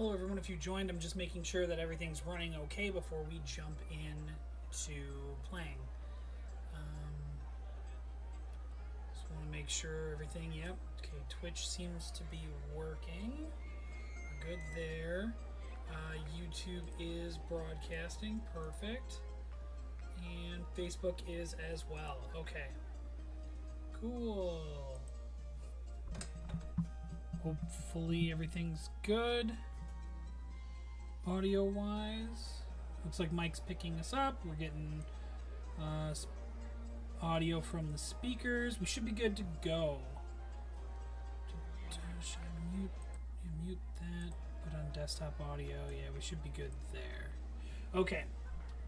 Hello everyone, if you joined, I'm just making sure that everything's running okay before we jump in to playing. Just want to make sure everything, yep. Okay, Twitch seems to be working. We're good there. YouTube is broadcasting, perfect. And Facebook is as well. Okay. Cool. Hopefully everything's good. Audio wise, looks like Mike's picking us up. We're getting audio from the speakers. We should be good to go. Should I mute that? Put on desktop audio. Yeah, we should be good there. Okay,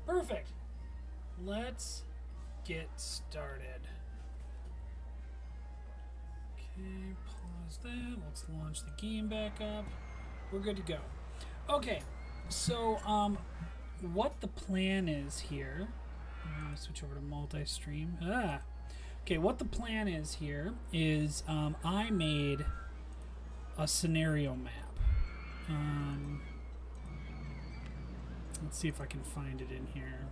perfect. Let's get started. Okay, pause that. Let's launch the game back up. We're good to go. Okay. So, what the plan is here, I'm going to switch over to multi-stream. Okay, what the plan is here is I made a scenario map. Let's see if I can find it in here.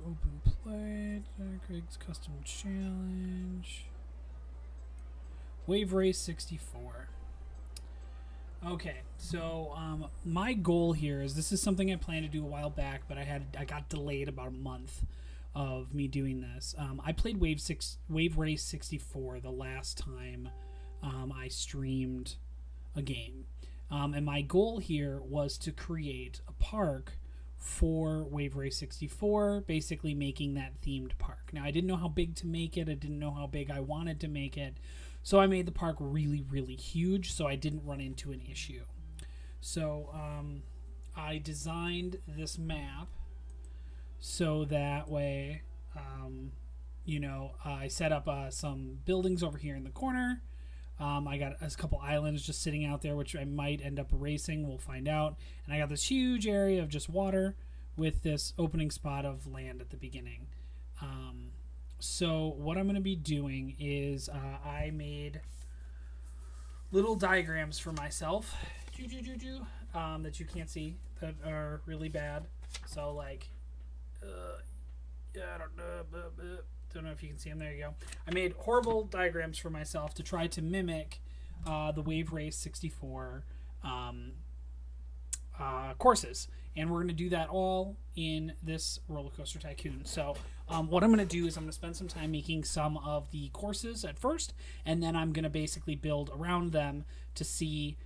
Open play, Greg's custom challenge. Wave Race 64. Okay, so my goal here is, this is something I planned to do a while back, but I got delayed about a month of me doing this. I played Wave Race 64 the last time I streamed a game, and my goal here was to create a park for Wave Race 64, basically making that themed park. Now, I didn't know how big to make it. I didn't know how big I wanted to make it. So I made the park really, really huge so I didn't run into an issue. So I designed this map so that way, I set up some buildings over here in the corner. I got a couple islands just sitting out there, which I might end up erasing. We'll find out. And I got this huge area of just water with this opening spot of land at the beginning. So what I'm going to be doing is I made little diagrams for myself that you can't see, that are really bad. So like, I don't know if you can see them. There you go. I made horrible diagrams for myself to try to mimic the Wave Race 64 courses. And we're going to do that all in this Roller Coaster Tycoon. So what I'm going to do is I'm going to spend some time making some of the courses at first, and then I'm going to basically build around them to see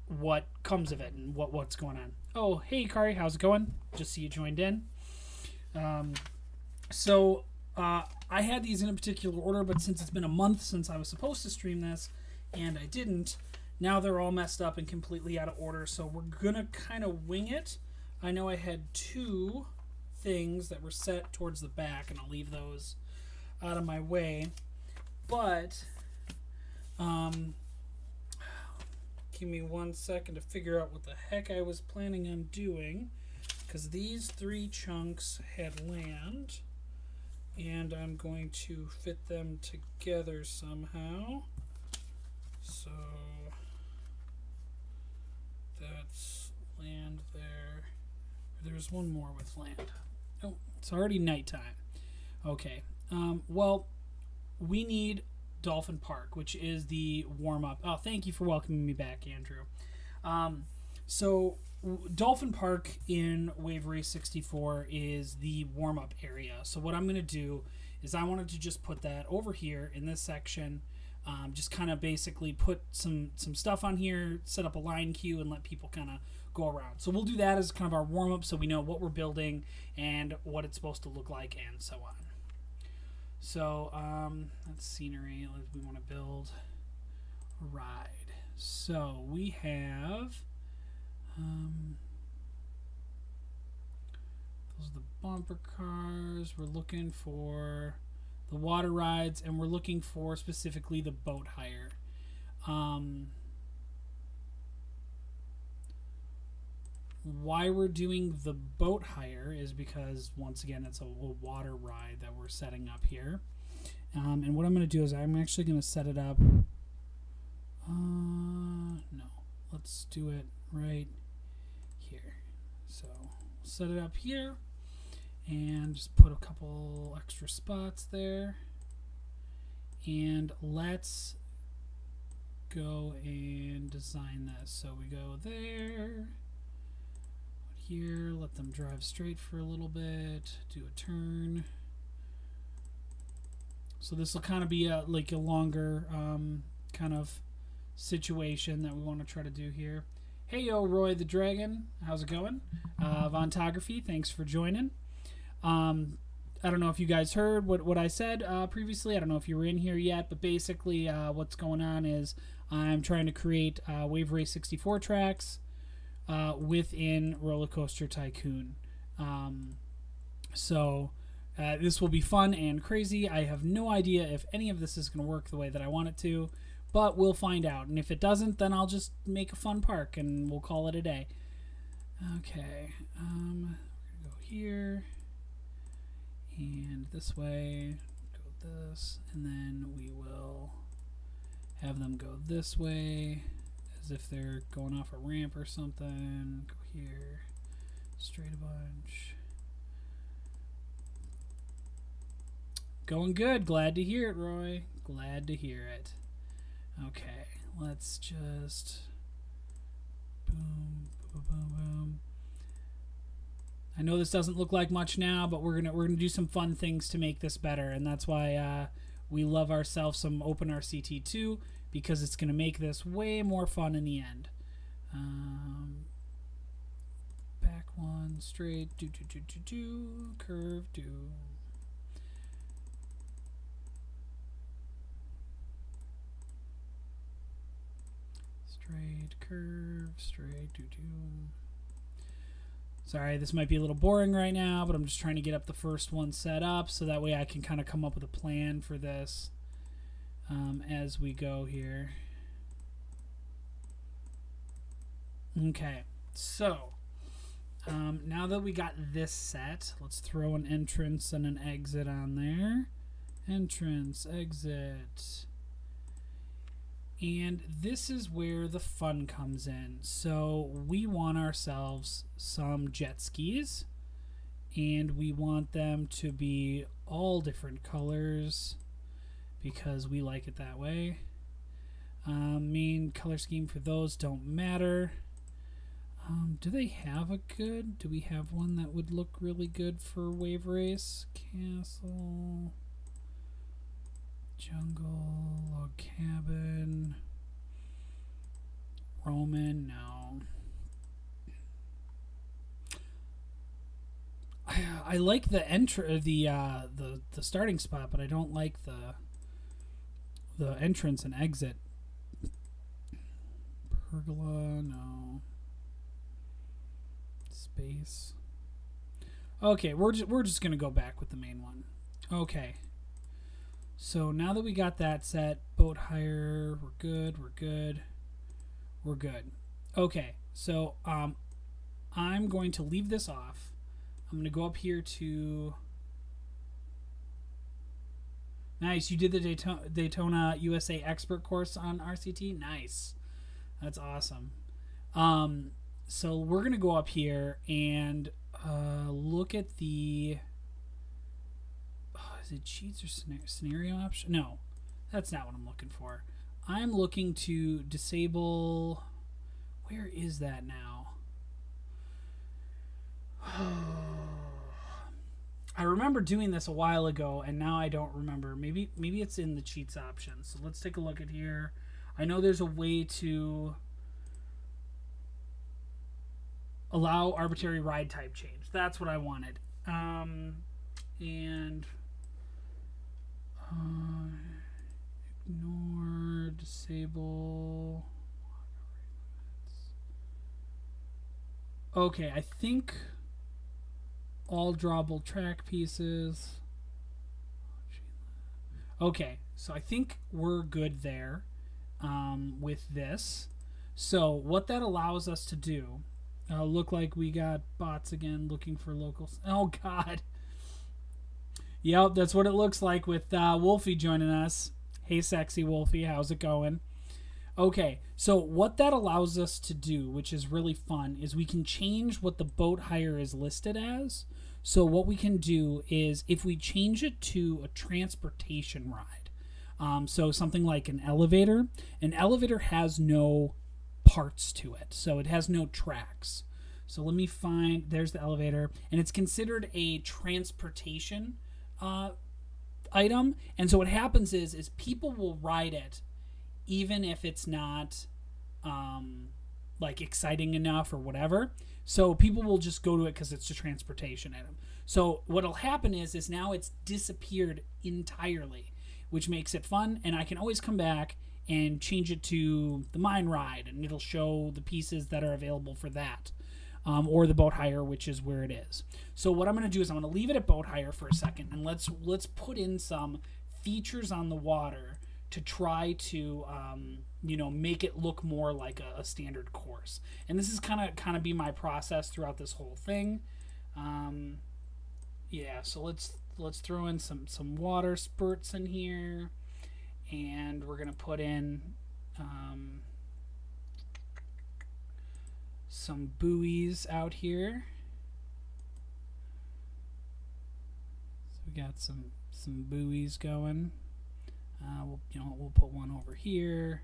what comes of it and what's going on. Oh, hey, Kari, how's it going? Just see you joined in. So I had these in a particular order, but since it's been a month since I was supposed to stream this, and I didn't, now they're all messed up and completely out of order, so we're going to kind of wing it. I know I had two things that were set towards the back, and I'll leave those out of my way. But, give me 1 second to figure out what the heck I was planning on doing, because these three chunks had land, and I'm going to fit them together somehow. So that's land there. There's one more with land. Oh, it's already nighttime. Okay. Well, we need Dolphin Park, which is the warm-up. Oh, thank you for welcoming me back, Andrew. So Dolphin Park in Wave Race 64 is the warm-up area. So what I'm going to do is I wanted to just put that over here in this section. Just kind of basically put some stuff on here, set up a line queue, and let people kind of go around. So we'll do that as kind of our warm-up so we know what we're building and what it's supposed to look like and so on. So that's scenery. We want to build a ride. So we have those are the bumper cars. We're looking for the water rides, and we're looking for specifically the boat hire. Why we're doing the boat hire is because, once again, it's a water ride that we're setting up here. And what I'm going to do is I'm actually going to set it up No. Let's do it right here. So set it up here and just put a couple extra spots there. And let's go and design this. So we go there, here, let them drive straight for a little bit, do a turn. So this will kind of be like a longer kind of situation that we want to try to do here. Hey yo, Roy the Dragon, how's it going? Vontography, thanks for joining. I don't know if you guys heard what I said previously. I don't know if you were in here yet, but basically what's going on is I'm trying to create Wave Race 64 tracks within Roller Coaster Tycoon. So this will be fun and crazy. I have no idea if any of this is going to work the way that I want it to, but we'll find out. And if it doesn't, then I'll just make a fun park and we'll call it a day. Okay, we're going to go here and this way, go this, and then we will have them go this way as if they're going off a ramp or something. Go here, straight a bunch. Going good. Glad to hear it, Roy. Glad to hear it. Okay, let's just boom, boom, boom, boom. I know this doesn't look like much now, but we're gonna do some fun things to make this better, and that's why we love ourselves some OpenRCT2, because it's gonna make this way more fun in the end. Back one, straight, curve, straight, curve, straight, Sorry, this might be a little boring right now, but I'm just trying to get up the first one set up so that way I can kind of come up with a plan for this as we go here. Okay, so now that we got this set, let's throw an entrance and an exit on there. Entrance, exit. And this is where the fun comes in. So we want ourselves some jet skis, and we want them to be all different colors because we like it that way. Main color scheme for those don't matter. Do they have do we have one that would look really good for Wave Race? Castle, jungle, log cabin, Roman, no. I like the the starting spot, but I don't like the entrance and exit. Pergola, no. Space. Okay, we're just gonna go back with the main one. Okay. So now that we got that set, boat hire, we're good, we're good, we're good. Okay, so I'm going to leave this off. I'm going to go up here to... Nice, you did the Daytona USA Expert course on RCT? Nice. That's awesome. So we're going to go up here and look at the... Is it cheats or scenario option? No, that's not what I'm looking for. I'm looking to disable... Where is that now? I remember doing this a while ago, and now I don't remember. Maybe it's in the cheats option. So let's take a look at here. I know there's a way to allow arbitrary ride type change. That's what I wanted. Ignore, disable. Okay, I think all drawable track pieces. Okay, so I think we're good there with this. So what that allows us to do, look like we got bots again looking for locals. Oh, God. Yep, that's what it looks like with Wolfie joining us. Hey, sexy Wolfie, how's it going? Okay, so what that allows us to do, which is really fun, is we can change what the boat hire is listed as. So what we can do is if we change it to a transportation ride, so something like an elevator has no parts to it, so it has no tracks. So let me find, there's the elevator, and it's considered a transportation item. And so what happens is people will ride it even if it's not like exciting enough or whatever. So people will just go to it because it's a transportation item. So what'll happen is now it's disappeared entirely, which makes it fun. And I can always come back and change it to the mine ride, and it'll show the pieces that are available for that. Or the boat hire, which is where it is. So what I'm going to do is I'm going to leave it at boat hire for a second, and let's put in some features on the water to try to make it look more like a standard course. And this is kind of be my process throughout this whole thing. So let's throw in some water spurts in here, and we're gonna put in some buoys out here. So we got some buoys going. We'll put one over here.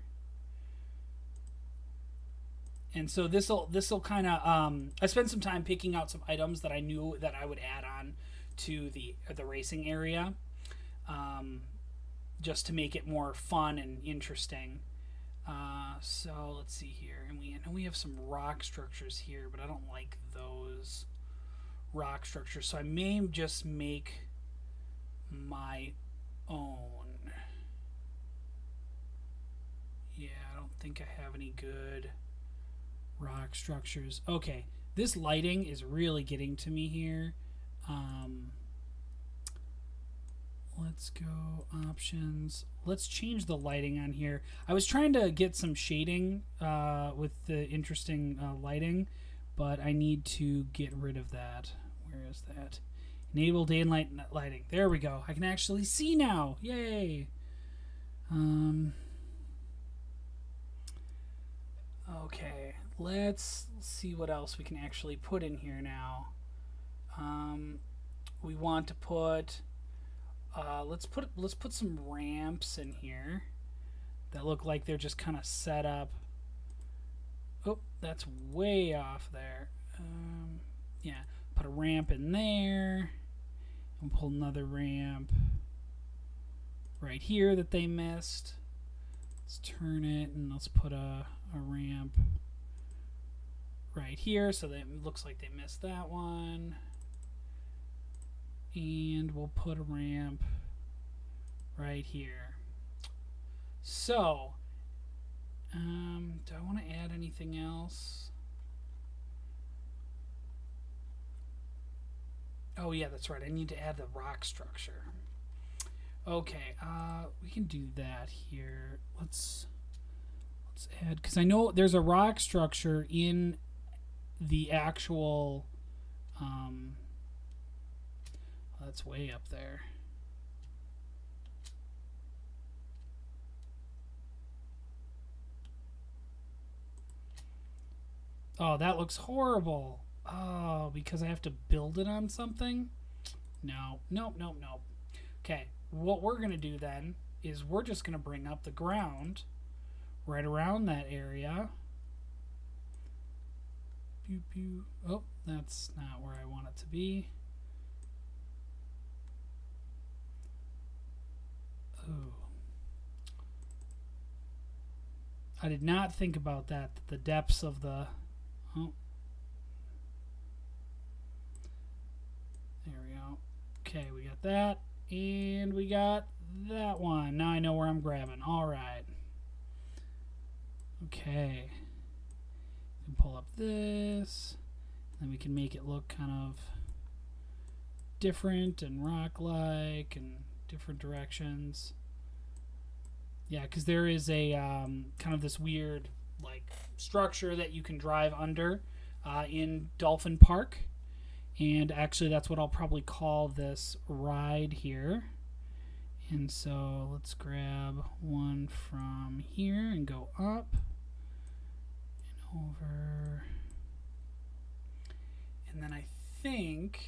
And so this'll kind of I spent some time picking out some items that I knew that I would add on to the racing area, just to make it more fun and interesting. So let's see here, and I know we have some rock structures here, but I don't like those rock structures, so I may just make my own. Yeah, I don't think I have any good rock structures. Okay, this lighting is really getting to me here. Let's go options. Let's change the lighting on here. I was trying to get some shading with the interesting lighting, but I need to get rid of that. Where is that? Enable day and night lighting. There we go. I can actually see now. Yay. Okay, let's see what else we can actually put in here now. We want to put let's put some ramps in here that look like they're just kind of set up. Oh, that's way off there. Yeah, put a ramp in there and pull another ramp right here that they missed. Let's turn it and let's put a ramp right here so that it looks like they missed that one. And we'll put a ramp right here. So, do I want to add anything else? Oh yeah, that's right. I need to add the rock structure. Okay, we can do that here. Let's add, because I know there's a rock structure in the actual that's way up there. Oh, that looks horrible. Oh, because I have to build it on something? No. Okay, what we're going to do then is we're just going to bring up the ground right around that area. Pew, pew. Oh, that's not where I want it to be. Oh. I did not think about that, the depths of the... Oh. There we go. Okay, we got that. And we got that one. Now I know where I'm grabbing. All right. Okay. We can pull up this. Then we can make it look kind of different and rock-like and different directions. Yeah, because there is a kind of this weird like structure that you can drive under in Dolphin Park. And actually that's what I'll probably call this ride here. And so let's grab one from here and go up and over. And then I think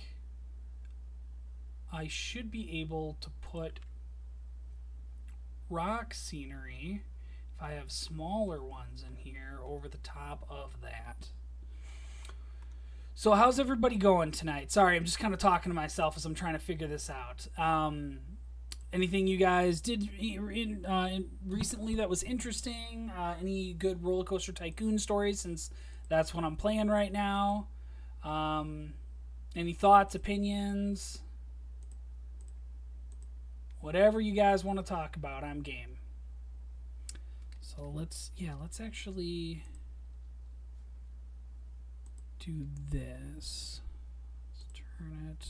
I should be able to put rock scenery, if I have smaller ones in here, over the top of that. So how's everybody going tonight? Sorry, I'm just kind of talking to myself as I'm trying to figure this out. Anything you guys did recently that was interesting? Any good Roller Coaster Tycoon stories, since that's what I'm playing right now? Any thoughts, opinions? Whatever you guys want to talk about, I'm game. So let's actually do this. Let's turn it.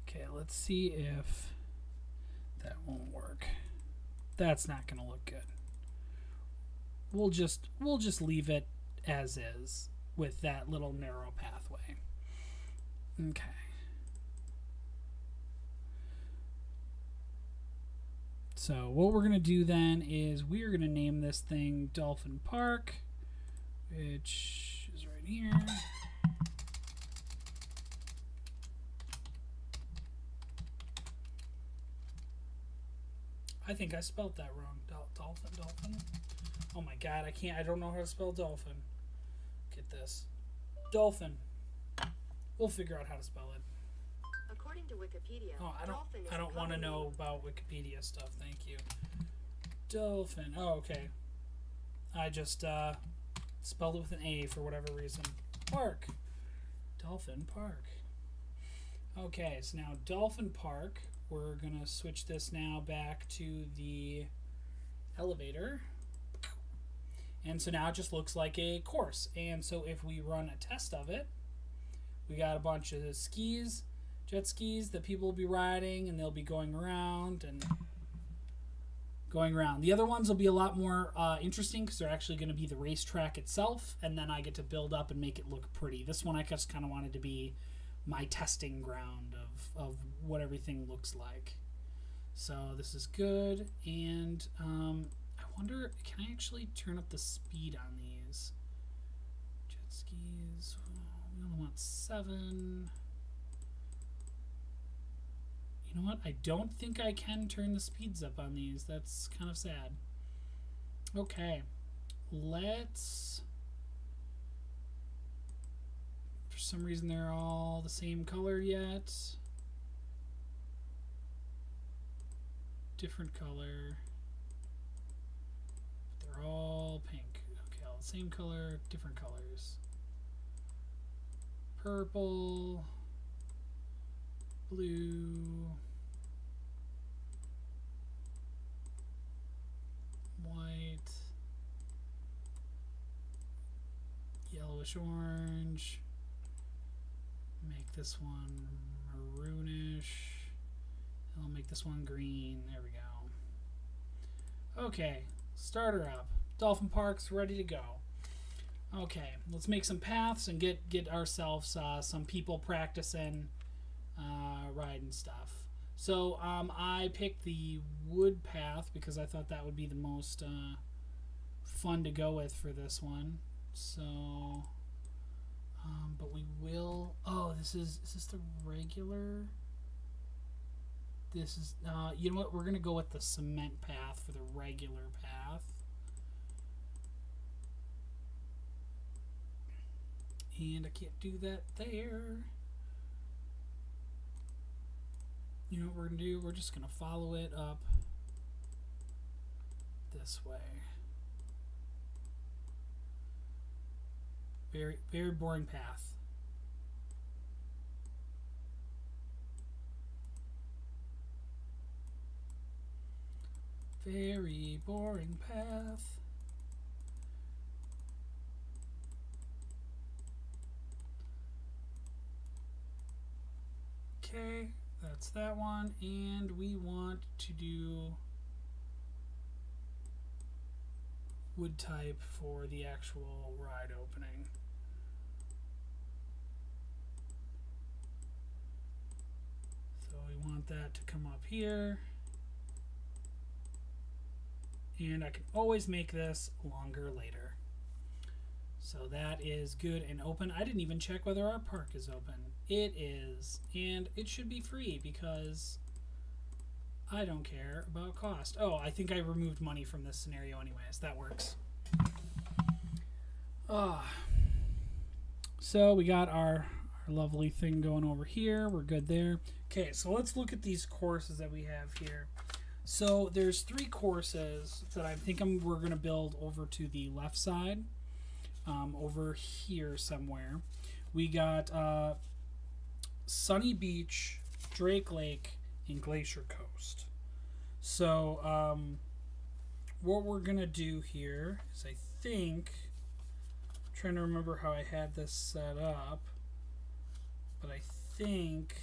Okay, let's see if that won't work. That's not going to look good. We'll just leave it as is with that little narrow pathway. Okay. So what we're going to do then is we're going to name this thing Dolphin Park, which is right here. I think I spelled that wrong. Dolphin? Oh my god, I don't know how to spell dolphin. Get this. Dolphin. We'll figure out how to spell it. According to Wikipedia, oh, I don't want to know about Wikipedia stuff, thank you. Dolphin. Oh, okay. I just spelled it with an A for whatever reason. Park. Dolphin Park. Okay, so now Dolphin Park. We're going to switch this now back to the elevator. And so now it just looks like a course. And so if we run a test of it, we got a bunch of skis, jet skis that people will be riding, and they'll be going around and going around. The other ones will be a lot more interesting because they're actually going to be the racetrack itself, and then I get to build up and make it look pretty. This one I just kind of wanted to be my testing ground of what everything looks like. So this is good, and I wonder, can I actually turn up the speed on these? Jet skis, we only want 7. You know what? I don't think I can turn the speeds up on these. That's kind of sad. Okay. Let's... For some reason, they're all the same color yet. Different color. They're all pink. Okay, all the same color, different colors. Purple. Blue. White. Yellowish orange. Make this one maroonish. I'll make this one green. There we go. Okay, start her up. Dolphin Park's ready to go. Okay, let's make some paths and get ourselves some people practicing riding stuff. So I picked the wood path because I thought that would be the most fun to go with for this one. So, but we will. Oh, is this the regular? This is, you know what? We're gonna go with the cement path for the regular path. And I can't do that there. You know what we're gonna do? We're just gonna follow it up this way. Very, very boring path. Very boring path. Okay, that's that one, and we want to do wood type for the actual ride opening. that to come up here. And I can always make this longer later. So that is good and open. I didn't even check whether our park is open. It is. And it should be free because I don't care about cost. Oh, I think I removed money from this scenario anyways. That works. So we got our lovely thing going over here. We're good there. Okay, so let's look at these courses that we have here. So there's 3 courses that I think we're going to build over to the left side. Over here somewhere. We got Sunny Beach, Drake Lake, and Glacier Coast. So what we're going to do here is I'm trying to remember how I had this set up, but I think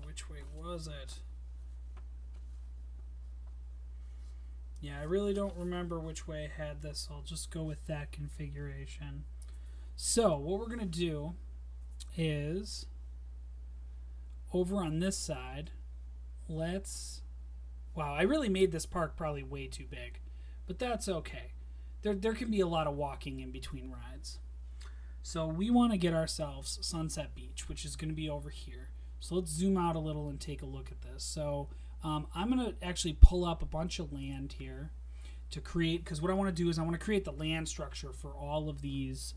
which way was it? Yeah, I really don't remember which way I had this, so I'll just go with that configuration. So what we're going to do is over on this side, wow, I really made this park probably way too big, but that's okay. There can be a lot of walking in between rides. So we want to get ourselves Sunset Beach, which is going to be over here. So let's zoom out a little and take a look at this. So I'm going to actually pull up a bunch of land here to create, because what I want to do is I want to create the land structure for all of these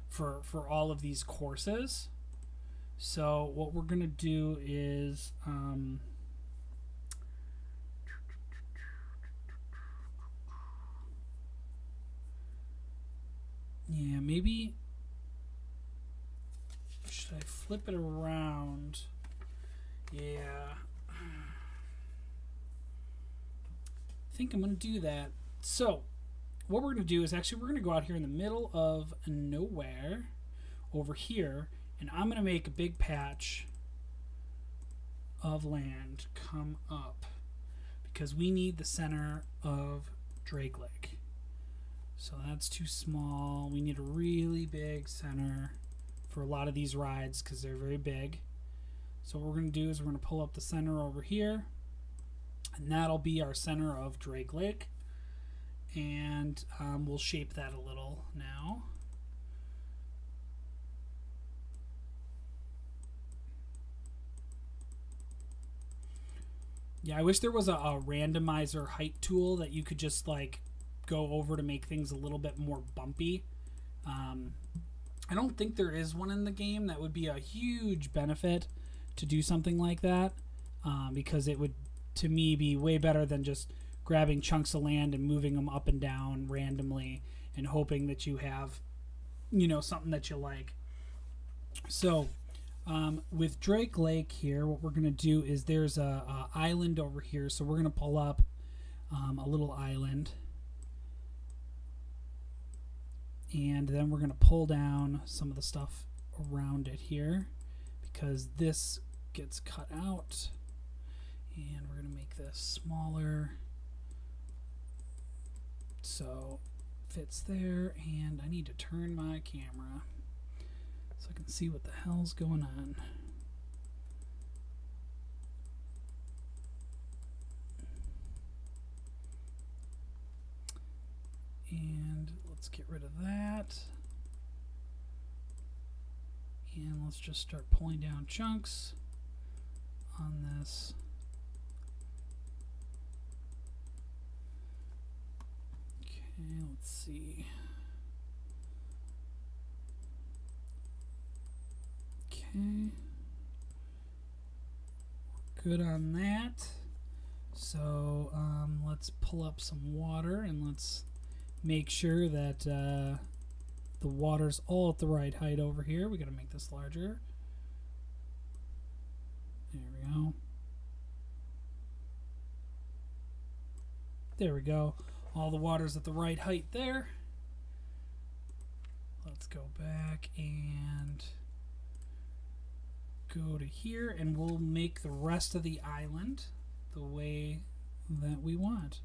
for all of these courses. So what we're going to do is yeah, maybe should I flip it around? Yeah, I think I'm going to do that. So what we're going to do is actually we're going to go out here in the middle of nowhere over here, and I'm going to make a big patch of land come up because we need the center of Drake Lake. So that's too small. We need a really big center for a lot of these rides because they're very big. So what we're going to do is we're going to pull up the center over here, and that'll be our center of Drake Lake. And we'll shape that a little now. Yeah, I wish there was a randomizer height tool that you could just like go over to make things a little bit more bumpy. I don't think there is one in the game. That would be a huge benefit to do something like that, because it would, to me, be way better than just grabbing chunks of land and moving them up and down randomly and hoping that you have, something that you like. So with Drake Lake here, what we're going to do is there's a island over here. So we're going to pull up a little island. And then we're going to pull down some of the stuff around it here because this gets cut out. And we're going to make this smaller. So fits there, and I need to turn my camera so I can see what the hell's going on. And let's get rid of that. And let's just start pulling down chunks on this. Okay, let's see. Okay. We're good on that. So let's pull up some water and let's make sure that the water's all at the right height over here. We got to make this larger. There we go. There we go. All the water's at the right height there. Let's go back and go to here, and we'll make the rest of the island the way that we want.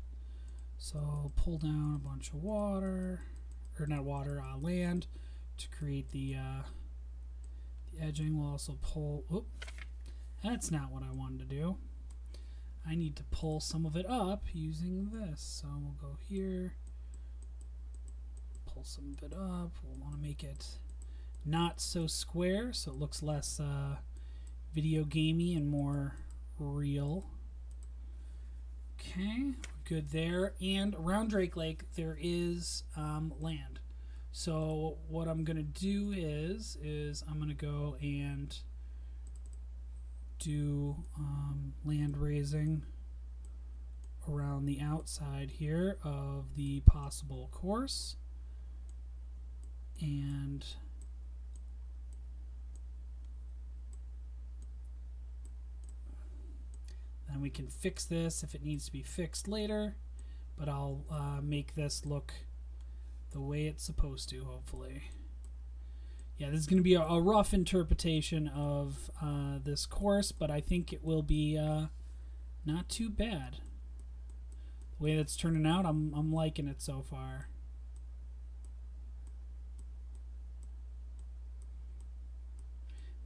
So pull down a bunch of water, or not water, land to create the The edging will also pull. Oop, that's not what I wanted to do. I need to pull some of it up using this. So we'll go here, pull some of it up. We'll want to make it not so square, so it looks less video gamey and more real. Okay, good there. And around Drake Lake there is land. So what I'm gonna do is I'm gonna go and do land raising around the outside here of the possible course, and then we can fix this if it needs to be fixed later, but I'll make this look the way it's supposed to, hopefully. Yeah, this is going to be a rough interpretation of this course, but I think it will be not too bad. The way that's turning out, I'm liking it so far.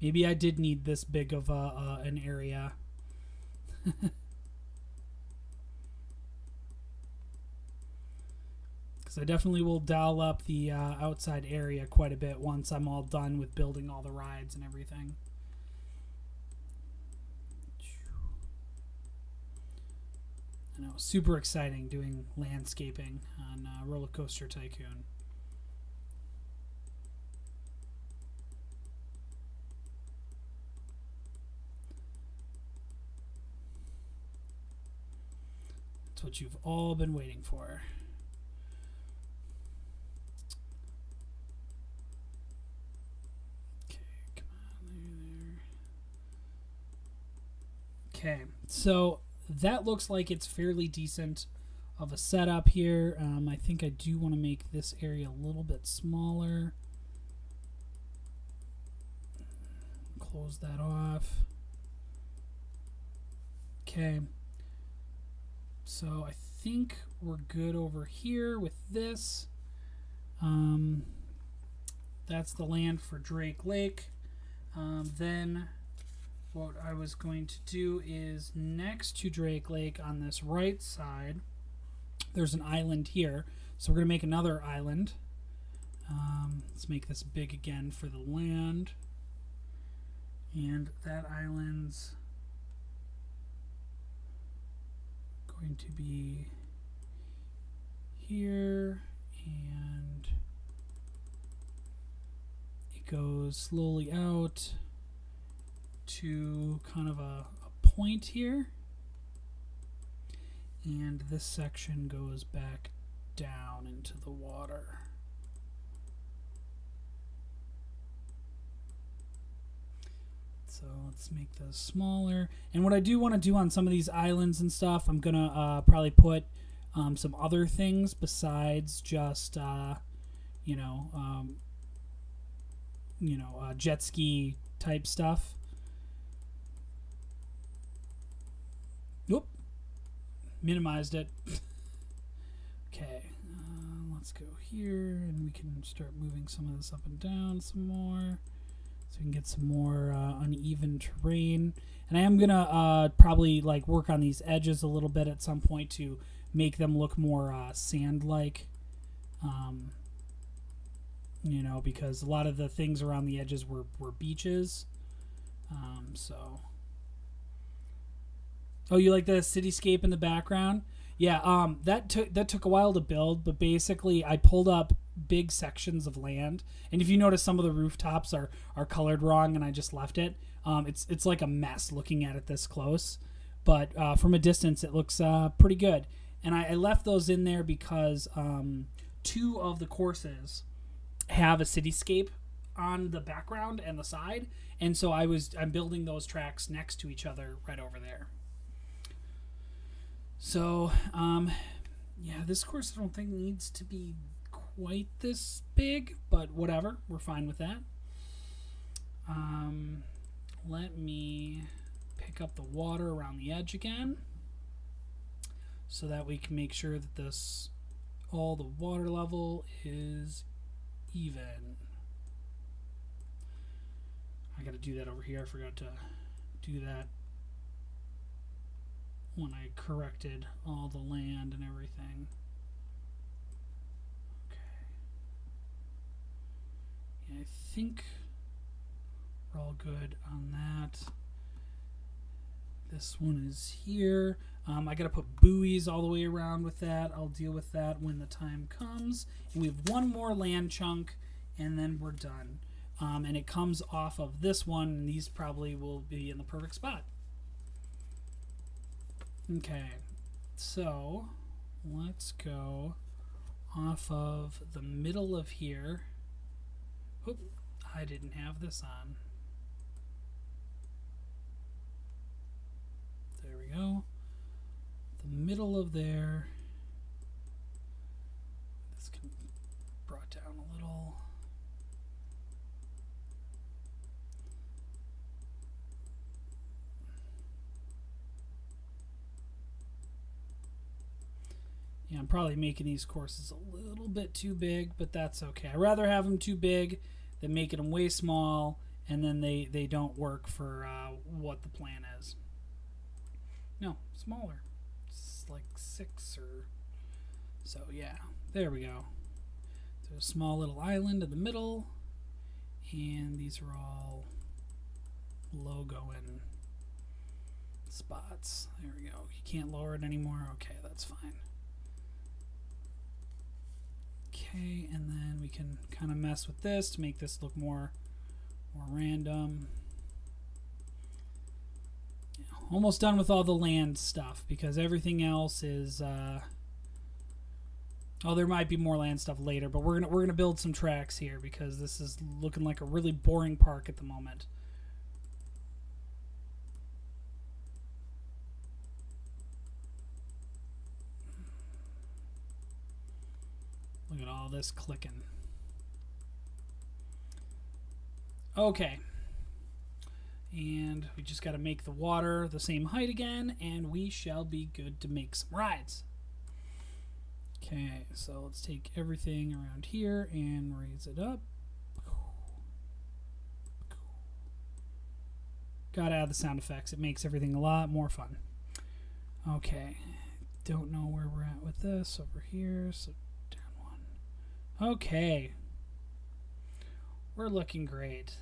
Maybe I did need this big of an area. Because I definitely will dial up the outside area quite a bit once I'm all done with building all the rides and everything. I know, super exciting doing landscaping on Roller Coaster Tycoon. That's what you've all been waiting for. Okay, come on, there. Okay, so that looks like it's fairly decent of a setup here. I think I do want to make this area a little bit smaller. Close that off. Okay. So I think we're good over here with this. That's the land for Drake Lake. Then what I was going to do is next to Drake Lake on this right side, there's an island here. So we're going to make another island. Let's make this big again for the land. And that island's going to be here, and it goes slowly out to kind of a point here, and this section goes back down into the water. So let's make those smaller. And what I do want to do on some of these islands and stuff, I'm gonna probably put some other things besides just jet ski type stuff. Nope, minimized it. Okay, let's go here, and we can start moving some of this up and down some more. So we can get some more uneven terrain. And I am going to probably like work on these edges a little bit at some point to make them look more sand-like. Because a lot of the things around the edges were beaches. Oh, you like the cityscape in the background? Yeah, that took a while to build, but basically I pulled up big sections of land, and if you notice, some of the rooftops are colored wrong, and I just left it. It's like a mess looking at it this close, but from a distance it looks pretty good. And I left those in there because 2 of the courses have a cityscape on the background and the side, and so I'm building those tracks next to each other right over there. So yeah, this course I don't think needs to be quite this big, but whatever, we're fine with that. Let me pick up the water around the edge again so that we can make sure that all the water level is even. I got to do that over here. I forgot to do that when I corrected all the land and everything. Okay. Yeah, I think we're all good on that. This one is here. I got to put buoys all the way around with that. I'll deal with that when the time comes. And we have one more land chunk, and then we're done. And it comes off of this one, and these probably will be in the perfect spot. Okay, so let's go off of the middle of here. Oop, I didn't have this on. There we go. The middle of there. This can be brought down a little. Yeah, I'm probably making these courses a little bit too big, but that's okay. I'd rather have them too big than making them way small, and then they don't work for what the plan is. No, smaller. It's like 6 or so. Yeah, there we go. There's a small little island in the middle, and these are all logo-in spots. There we go. You can't lower it anymore. Okay, that's fine. Okay, and then we can kind of mess with this to make this look more random. Yeah, almost done with all the land stuff because everything else is. Oh, there might be more land stuff later, but we're gonna build some tracks here because this is looking like a really boring park at the moment. Look at all this clicking. Okay. And we just got to make the water the same height again, and we shall be good to make some rides. Okay, so let's take everything around here and raise it up. Gotta add the sound effects. It makes everything a lot more fun. Okay. Don't know where we're at with this. Over here, so okay, we're looking great.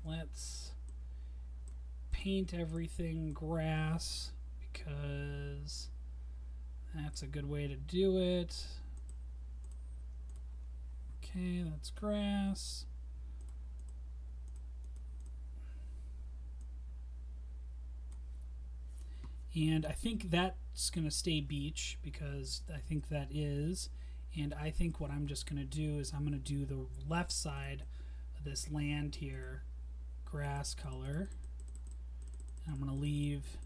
Let's paint everything grass because that's a good way to do it. Okay, that's grass. And I think that's going to stay beach because I think that is. And I think what I'm just going to do is I'm going to do the left side of this land here, grass color. And I'm going to leave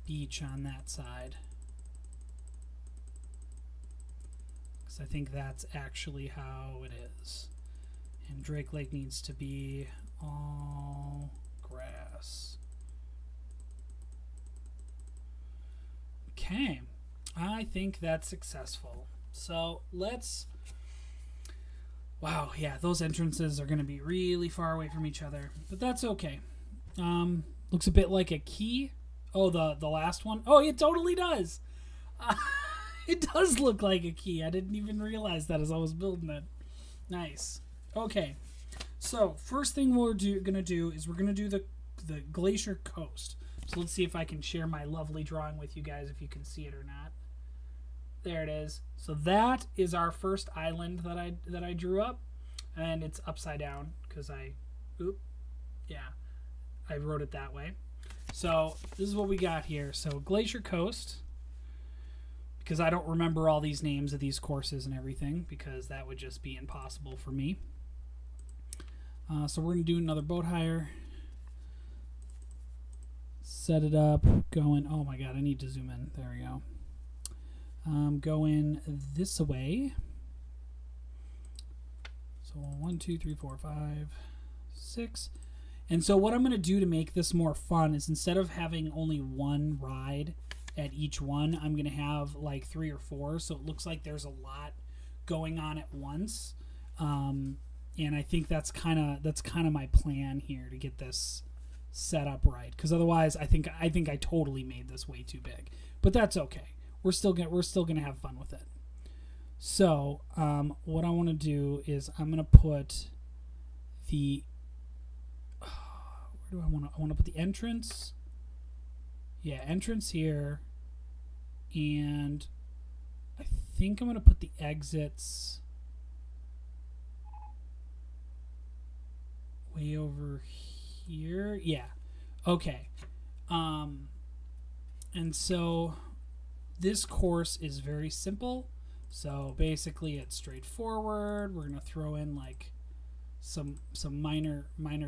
beach on that side. Because I think that's actually how it is. And Drake Lake needs to be all grass. Okay, I think that's successful. So let's, wow, yeah, those entrances are going to be really far away from each other, but that's okay. Looks a bit like a key. Oh, the last one. Oh, it totally does. It does look like a key. I didn't even realize that as I was building it. Nice. Okay, so first thing we're going to do is we're going to do the glacier coast. So let's see if I can share my lovely drawing with you guys, if you can see it or not. There it is. So that is our first island that I drew up, and it's upside down because I wrote it that way. So this is what we got here. So Glacier Coast, because I don't remember all these names of these courses and everything because that would just be impossible for me. So we're going to do another boat hire. Set it up, going, oh my god, I need to zoom in. There we go. Going this way. So 1, 2, 3, 4, 5, 6. And so what I'm going to do to make this more fun is instead of having only one ride at each one, I'm going to have like 3 or 4. So it looks like there's a lot going on at once. And I think that's kind of my plan here to get this set up right. Because otherwise, I think I totally made this way too big. But that's okay. We're still gonna have fun with it. So what I want to do is I'm gonna put the where do I want to put the entrance? Yeah, entrance here, and I think I'm gonna put the exits way over here. Yeah. Okay. And so this course is very simple. So basically it's straightforward. We're going to throw in like some minor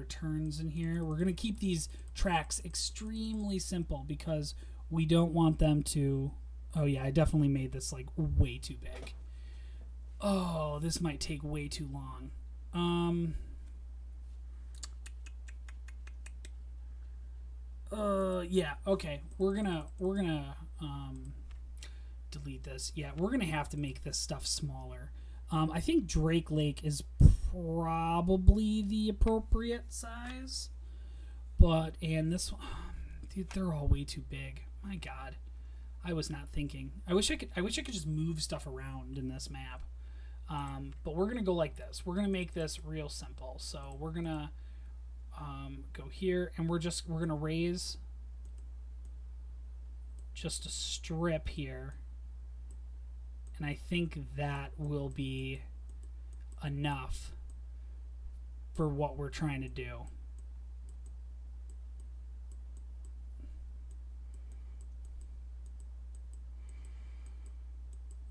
turns in here. We're going to keep these tracks extremely simple because we don't want them to... Oh yeah, I definitely made this like way too big. Oh, this might take way too long. Yeah, okay. We're gonna delete this. Yeah, we're gonna have to make this stuff smaller. I think Drake Lake is probably the appropriate size, and this one, dude, they're all way too big. My God, I was not thinking. I wish I could just move stuff around in this map. But we're gonna go like this. We're gonna make this real simple. So we're gonna go here, and we're gonna raise just a strip here, and I think that will be enough for what we're trying to do.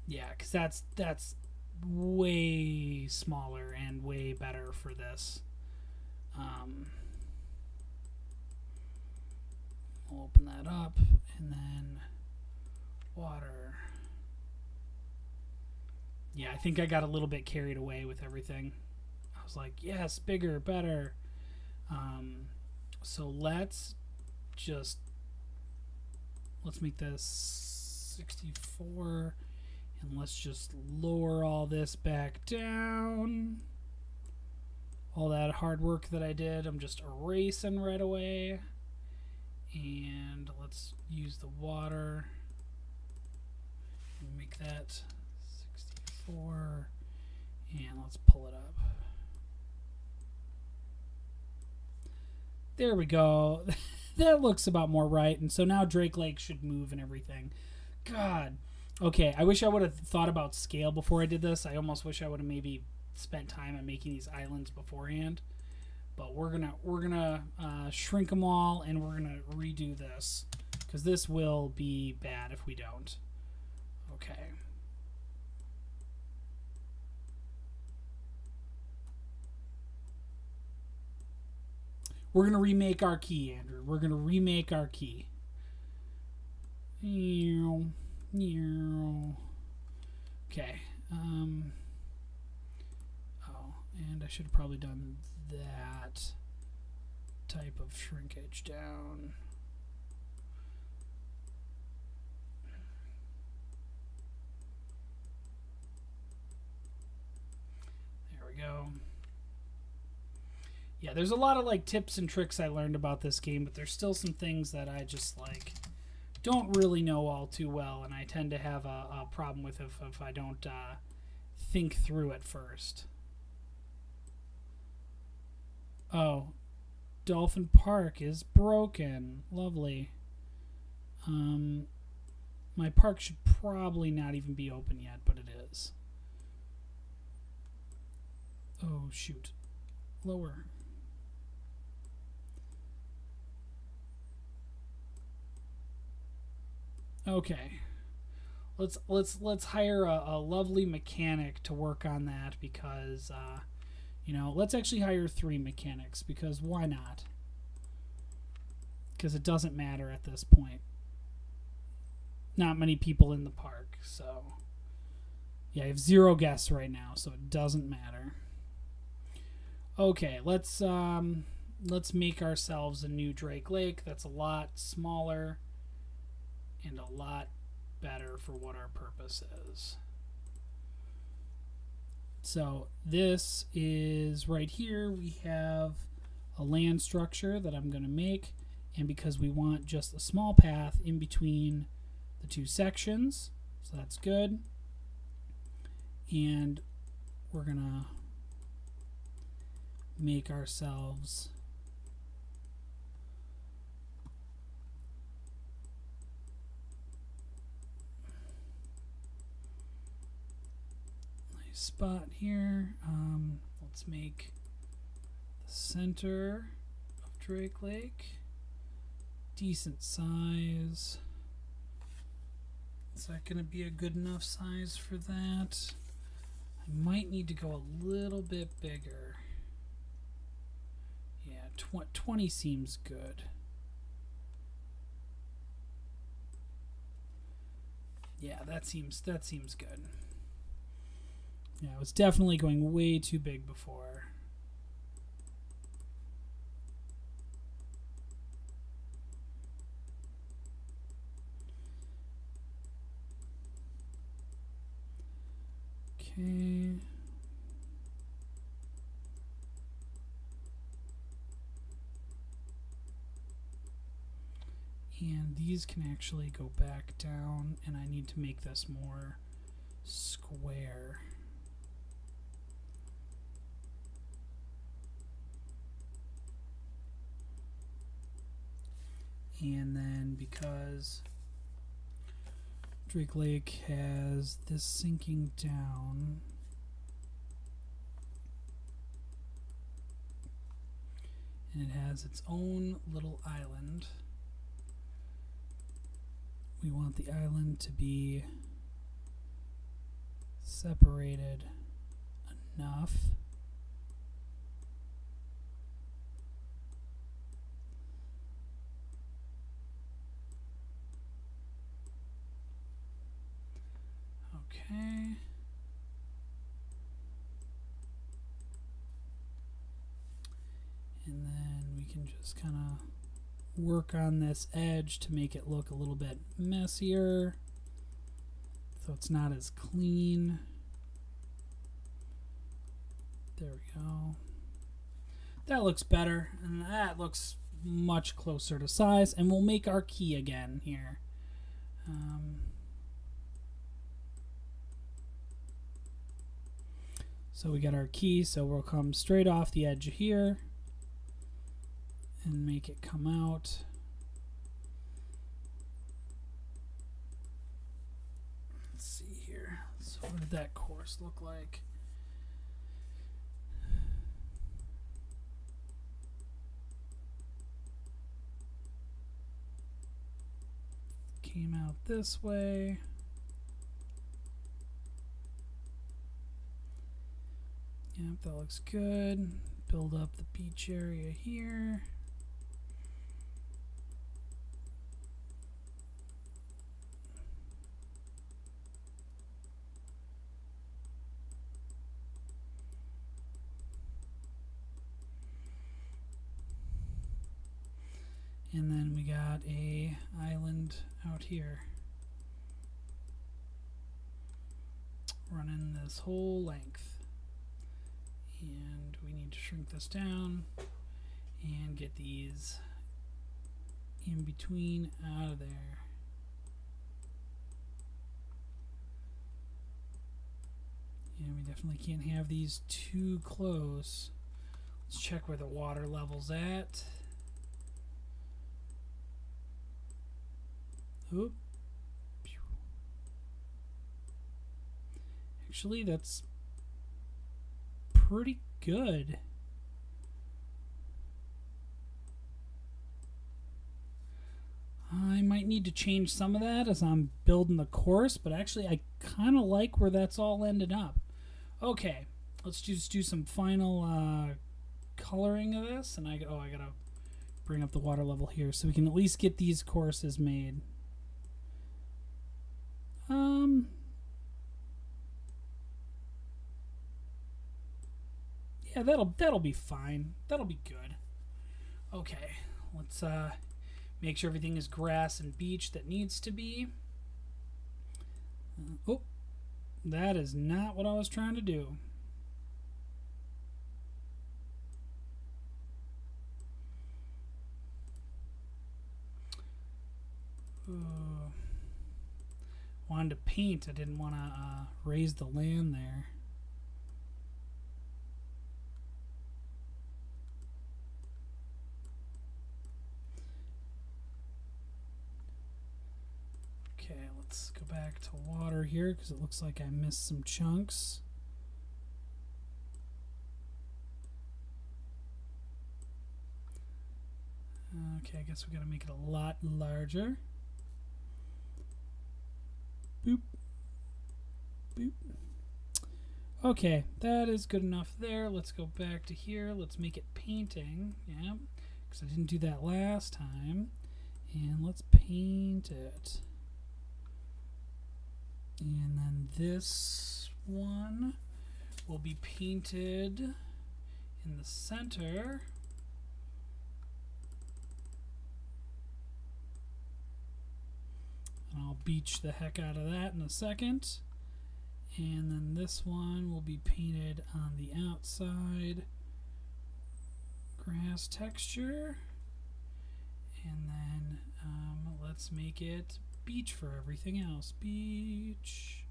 Yeah, because that's way smaller and way better for this. We'll open that up, and then water. Yeah, I think I got a little bit carried away with everything. I was like, yes, bigger, better. So let's make this 64, and let's just lower all this back down. All that hard work that I did, I'm just erasing right away. And let's use the water and make that 64, and let's pull it up. There we go. That looks about more right. And so now Drake Lake should move and everything. God. Okay, I wish I would have thought about scale before I did this. I almost wish I would have maybe spent time on making these islands beforehand. But we're gonna shrink them all, and we're gonna redo this because this will be bad if we don't. Okay. We're gonna remake our key, Andrew. We're gonna remake our key. Okay. Oh, and I should have probably done that type of shrinkage down. There we go. Yeah, there's a lot of like tips and tricks I learned about this game, but there's still some things that I just like don't really know all too well, and I tend to have a problem with if I don't think through it first. Oh, Dolphin Park is broken. Lovely. My park should probably not even be open yet, but it is. Oh, shoot. Lower. Okay. Let's hire a lovely mechanic to work on that because let's actually hire 3 mechanics because why not? Because it doesn't matter at this point. Not many people in the park, so yeah, I have 0 guests right now, so it doesn't matter. Okay, let's make ourselves a new Drake Lake that's a lot smaller and a lot better for what our purpose is. So this is right here. We have a land structure that I'm going to make. And because we want just a small path in between the two sections, so that's good. And we're going to make ourselves a nice spot here. Let's make the center of Drake Lake decent size. Is that going to be a good enough size for that? I might need to go a little bit bigger. Yeah, 20 seems good. Yeah, that seems good. Yeah, I was definitely going way too big before. Okay. And these can actually go back down, and I need to make this more square. And then because Drake Lake has this sinking down, and it has its own little island, we want the island to be separated enough okay. And then we can just kind of work on this edge to make it look a little bit messier, so it's not as clean. There we go. That looks better, and that looks much closer to size, and we'll make our key again here. So we got our key, so we'll come straight off the edge here and make it come out. Let's see here. So what did that course look like? Came out this way. Yep, that looks good. Build up the beach area here. And then we got a island out here. Running this whole length. And we need to shrink this down and get these in between out of there. And we definitely can't have these too close. Let's check where the water level's at. Oop. Actually, that's pretty good. I might need to change some of that as I'm building the course, but actually I kind of like where that's all ended up. Okay, let's just do some final coloring of this, and I gotta bring up the water level here so we can at least get these courses made. Yeah, that'll be fine. That'll be good. Okay, let's make sure everything is grass and beach that needs to be. Oh, that is not what I was trying to do. Ooh. Wanted to paint. I didn't want to raise the land there. Okay, let's go back to water here because it looks like I missed some chunks. Okay, I guess we got to make it a lot larger. Boop. Boop. Okay, that is good enough there. Let's go back to here. Let's make it painting. Yeah, because I didn't do that last time. And let's paint it. And then this one will be painted in the center. And I'll beach the heck out of that in a second. And then this one will be painted on the outside. Grass texture. And then let's make it beach for everything else. Beach.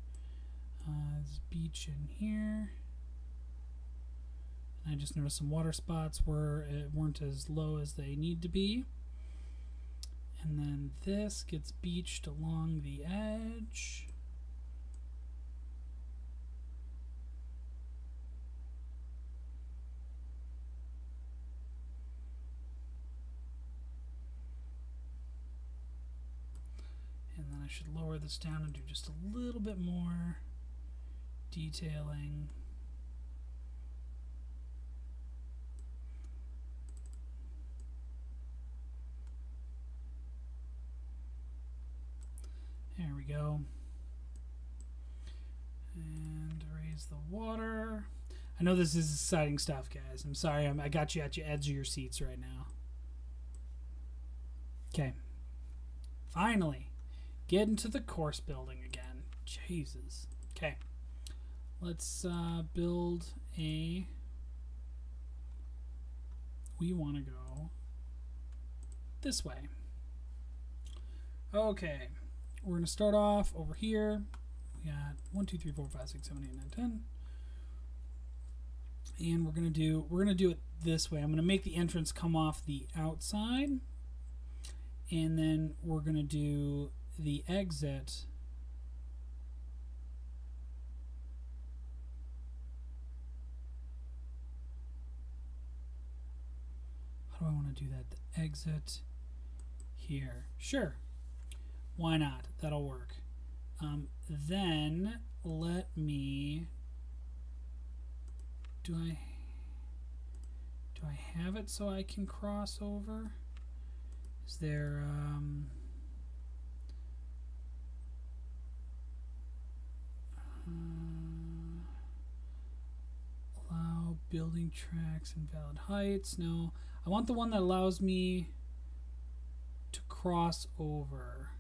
There's beach in here. And I just noticed some water spots weren't as low as they need to be. And then this gets beached along the edge. And then I should lower this down and do just a little bit more detailing. There we go. And raise the water. I know this is exciting stuff, guys. I'm sorry. I got you at your edge of your seats right now. Okay. Finally. Get into the course building again. Jesus. Okay. Let's build a... We want to go this way. Okay. We're going to start off over here. We got 1, 2, 3, 4, 5, 6, 7, 8, 9, 10. And we're going to do it this way. I'm going to make the entrance come off the outside. And then we're going to do the exit how do I want to do that? The exit here. Sure. Why not? That'll work. Then let me... Do I have it so I can cross over? Is there... allow building tracks and valid heights. No. I want the one that allows me to cross over.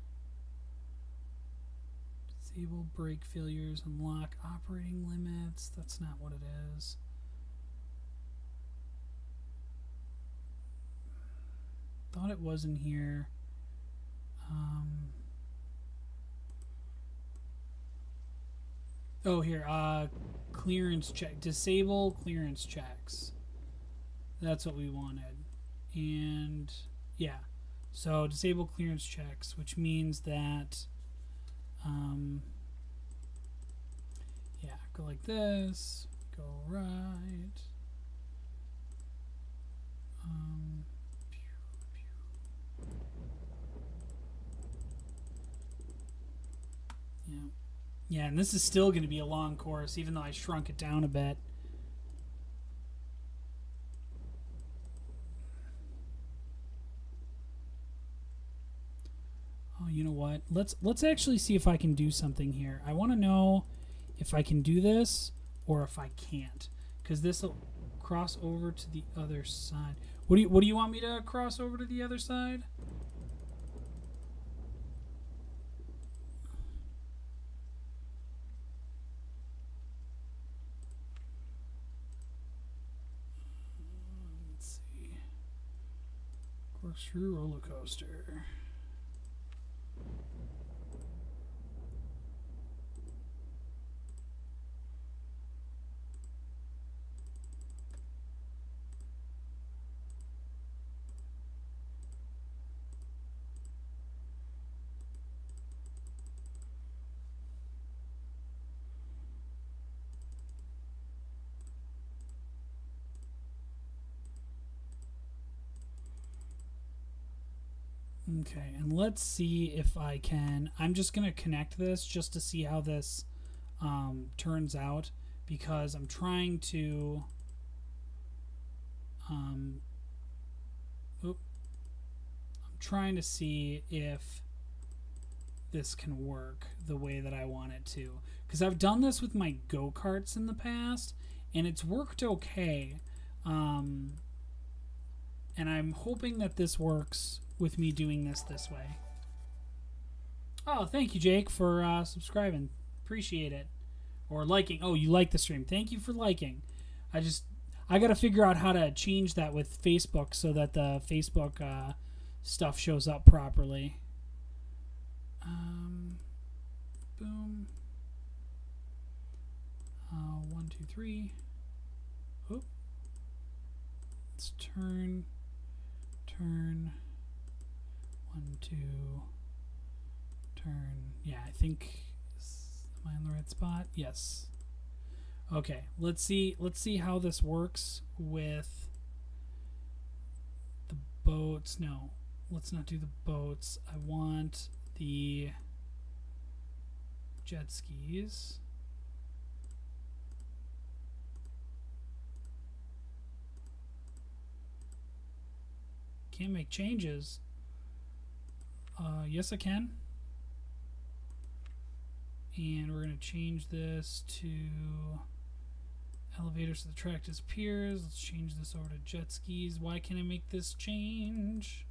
Disable brake failures, unlock operating limits. That's not what it is. Thought it was in here. Oh, here. Clearance check. Disable clearance checks. That's what we wanted. And yeah. So disable clearance checks, which means that yeah, go like this, go right. Yeah. Yeah, and this is still going to be a long course, even though I shrunk it down a bit. Oh, you know what? Let's actually see if I can do something here. I want to know if I can do this or if I can't, because this will cross over to the other side. What do you want me to cross over to the other side? Let's see. Corkscrew roller coaster. Okay, and let's see if I can. I'm just going to connect this just to see how this turns out, because I'm trying to. I'm trying to see if this can work the way that I want it to. Because I've done this with my go-karts in the past, and it's worked okay. And I'm hoping that this works with me doing this way. Oh, thank you, Jake, for subscribing. Appreciate it. Or liking. Oh, you like the stream. Thank you for liking. I got to figure out how to change that with Facebook so that the Facebook stuff shows up properly. Boom. 1, 2, 3. Oh. Let's turn. 1, 2. Turn. Yeah, I think. Am I in the right spot? Yes. Okay. Let's see how this works with the boats. No, let's not do the boats. I want the jet skis. Can't make changes. Yes, I can. And we're going to change this to elevator so the track disappears. Let's change this over to jet skis. Why can't I make this change?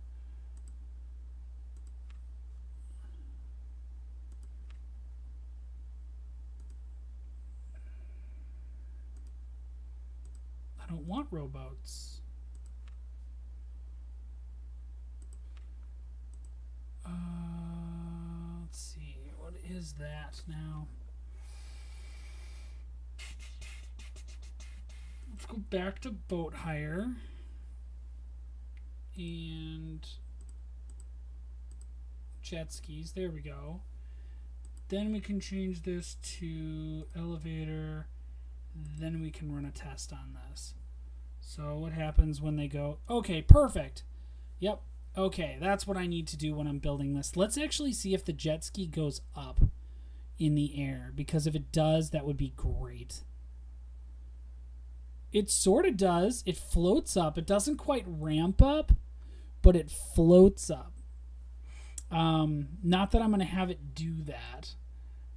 I don't want rowboats. Let's see. What is that now? Let's go back to boat hire. And jet skis. There we go. Then we can change this to elevator. Then we can run a test on this. So what happens when they go? Okay, perfect. Yep. Okay, that's what I need to do when I'm building this. Let's actually see if the jet ski goes up in the air, because if it does, that would be great. It sort of does. It floats up. It doesn't quite ramp up, but it floats up. Not that I'm going to have it do that.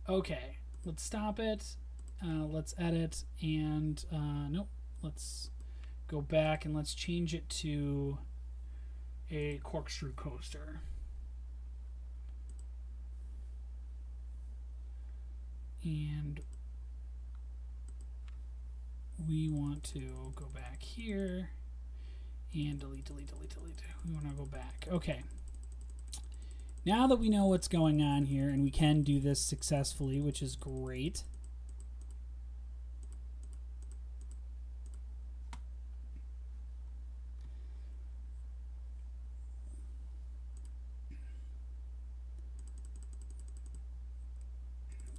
Okay, let's stop it. Let's edit, and nope. Let's go back and let's change it to a corkscrew coaster. And we want to go back here and delete. We want to go back. Okay. Now that we know what's going on here, and we can do this successfully, which is great.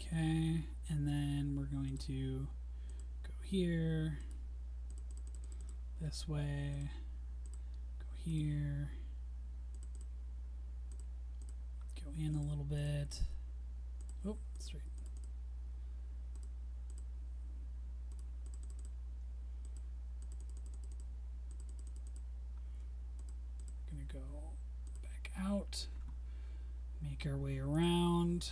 Okay, and then we're going to go here, this way, go here, go in a little bit. Oh, straight. We're going to go back out, make our way around.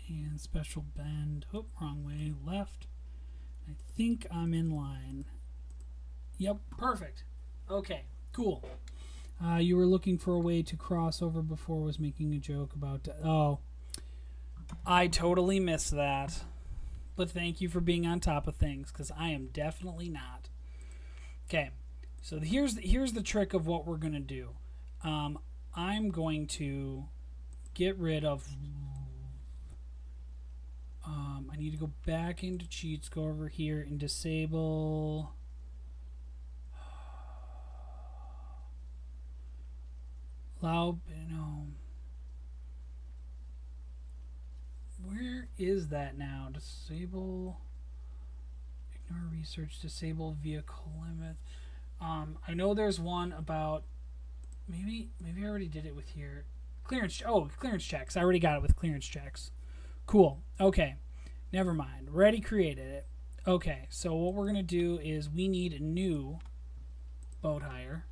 And special bend. Oh, wrong way. Left. I think I'm in line. Yep, perfect. Okay, cool. You were looking for a way to cross over before, was making a joke about... Oh, I totally missed that. But thank you for being on top of things, because I am definitely not. Okay, So here's the trick of what we're going to do. I'm going to get rid of... I need to go back into cheats, go over here and disable... Allow... No. Where is that now? Disable... Ignore research, disable vehicle limit. I know there's one about... Maybe I already did it with here. Clearance checks. I already got it with clearance checks. Cool. Okay. Never mind. Already created it. Okay. So what we're going to do is we need a new boat hire.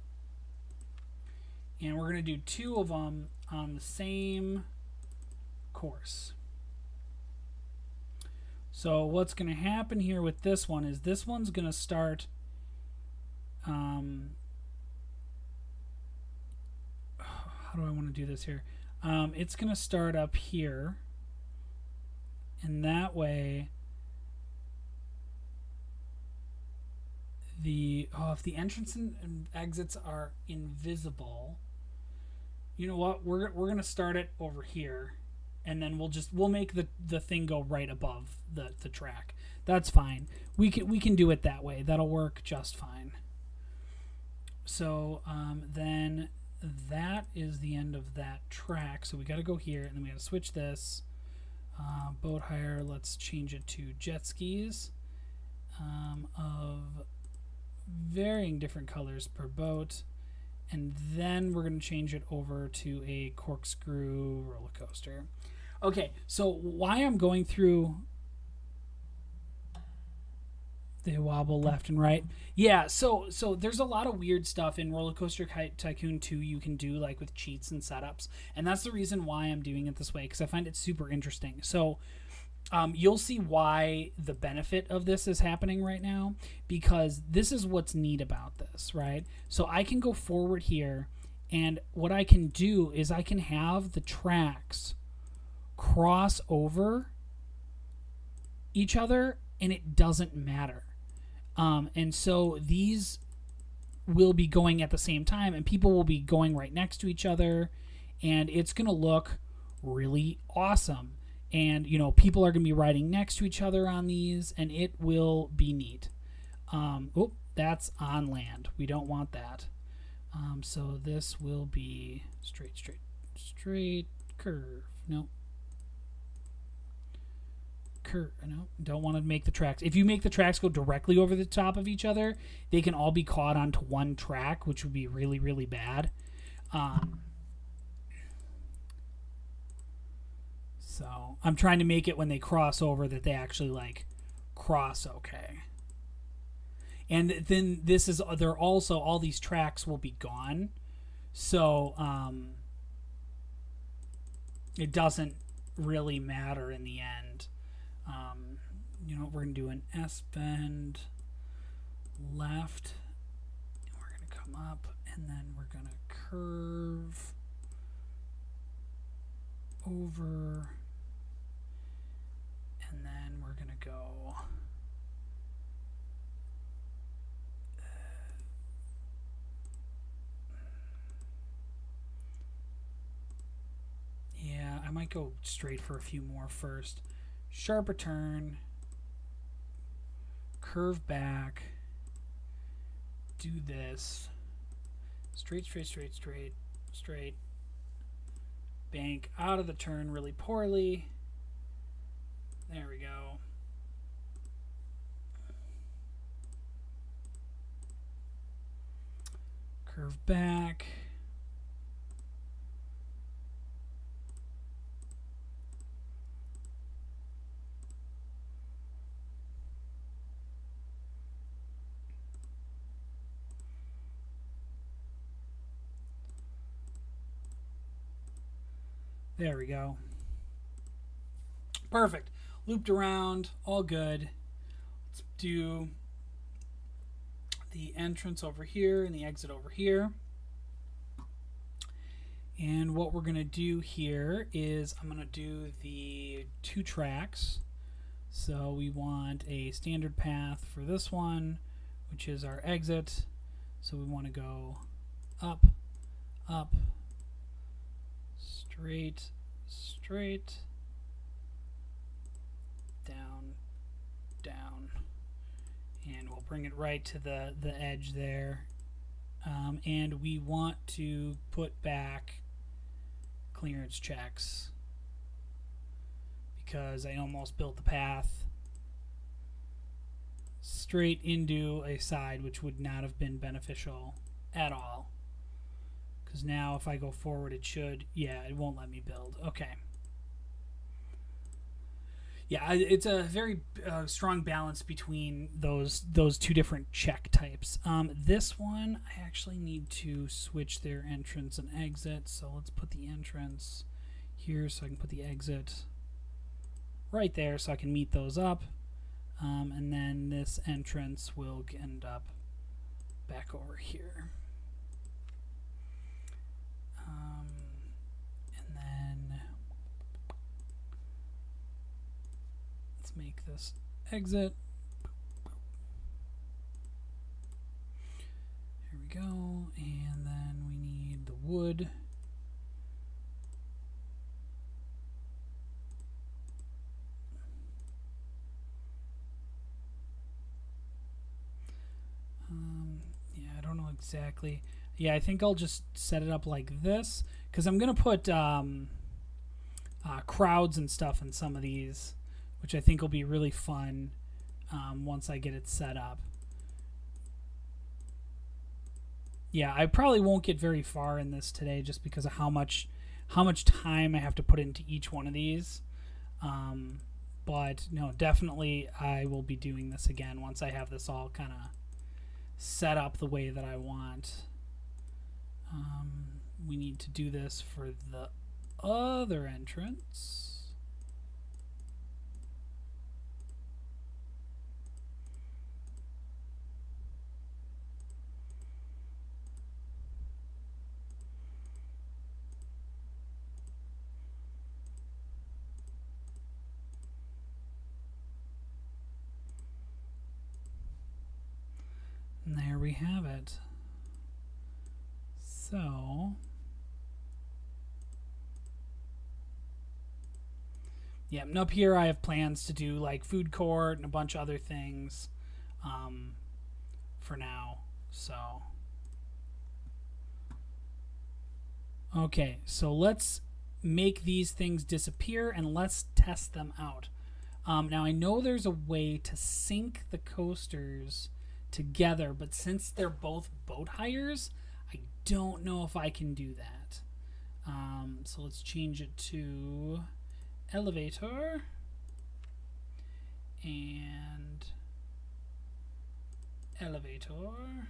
And we're going to do 2 of them on the same course. So what's going to happen here with this one is this one's going to start... how do I want to do this here? It's going to start up here. And that way, if the entrance and exits are invisible, you know what? We're going to start it over here. And then we'll make the thing go right above the track. That's fine. We can do it that way. That'll work just fine. So then that is the end of that track. So we got to go here, and then we got to switch this. Boat hire, let's change it to jet skis of varying different colors per boat. And then we're going to change it over to a corkscrew roller coaster. Okay, so why I'm going through the wobble left and right. Yeah, so there's a lot of weird stuff in Roller Coaster Tycoon 2 you can do, like with cheats and setups. And that's the reason why I'm doing it this way, because I find it super interesting. So you'll see why the benefit of this is happening right now, because this is what's neat about this, right? So I can go forward here, and what I can do is I can have the tracks cross over each other, and it doesn't matter. And so these will be going at the same time, and people will be going right next to each other, and it's going to look really awesome. And, you know, people are going to be riding next to each other on these, and it will be neat. Oh, that's on land. We don't want that. So this will be straight curve. Nope. No, don't want to make the tracks. If you make the tracks go directly over the top of each other, they can all be caught onto one track, which would be really, really bad. So I'm trying to make it when they cross over that they actually like cross okay. And then they're also, all these tracks will be gone. So it doesn't really matter in the end. You know, we're going to do an S-bend left. And we're going to come up, and then we're going to curve over. And then we're going to go... yeah, I might go straight for a few more first. Sharper turn, curve back, do this, straight, bank out of the turn really poorly. There we go. Curve back. There we go. Perfect. Looped around, all good. Let's do the entrance over here and the exit over here. And what we're going to do here is I'm going to do the 2 tracks. So we want a standard path for this one, which is our exit. So we want to go up, up, straight, straight, down, down, and we'll bring it right to the edge there. And we want to put back clearance checks because I almost built the path straight into a side which would not have been beneficial at all. Because now if I go forward, it should, yeah, it won't let me build. Okay. Yeah, it's a very strong balance between those two different check types. This one, I actually need to switch their entrance and exit. So let's put the entrance here so I can put the exit right there so I can meet those up. And then this entrance will end up back over here. And then let's make this exit. Here we go. And then we need the wood. Yeah, I don't know exactly. Yeah, I think I'll just set it up like this because I'm going to put crowds and stuff in some of these, which I think will be really fun once I get it set up. Yeah, I probably won't get very far in this today just because of how much time I have to put into each one of these. But no, definitely I will be doing this again once I have this all kind of set up the way that I want. We need to do this for the other entrance. And there we have it. So, yeah, and up here I have plans to do like food court and a bunch of other things for now. So, okay, so let's make these things disappear and let's test them out. Now I know there's a way to sync the coasters together, but since they're both boat hires, I don't know if I can do that. So let's change it to elevator and elevator.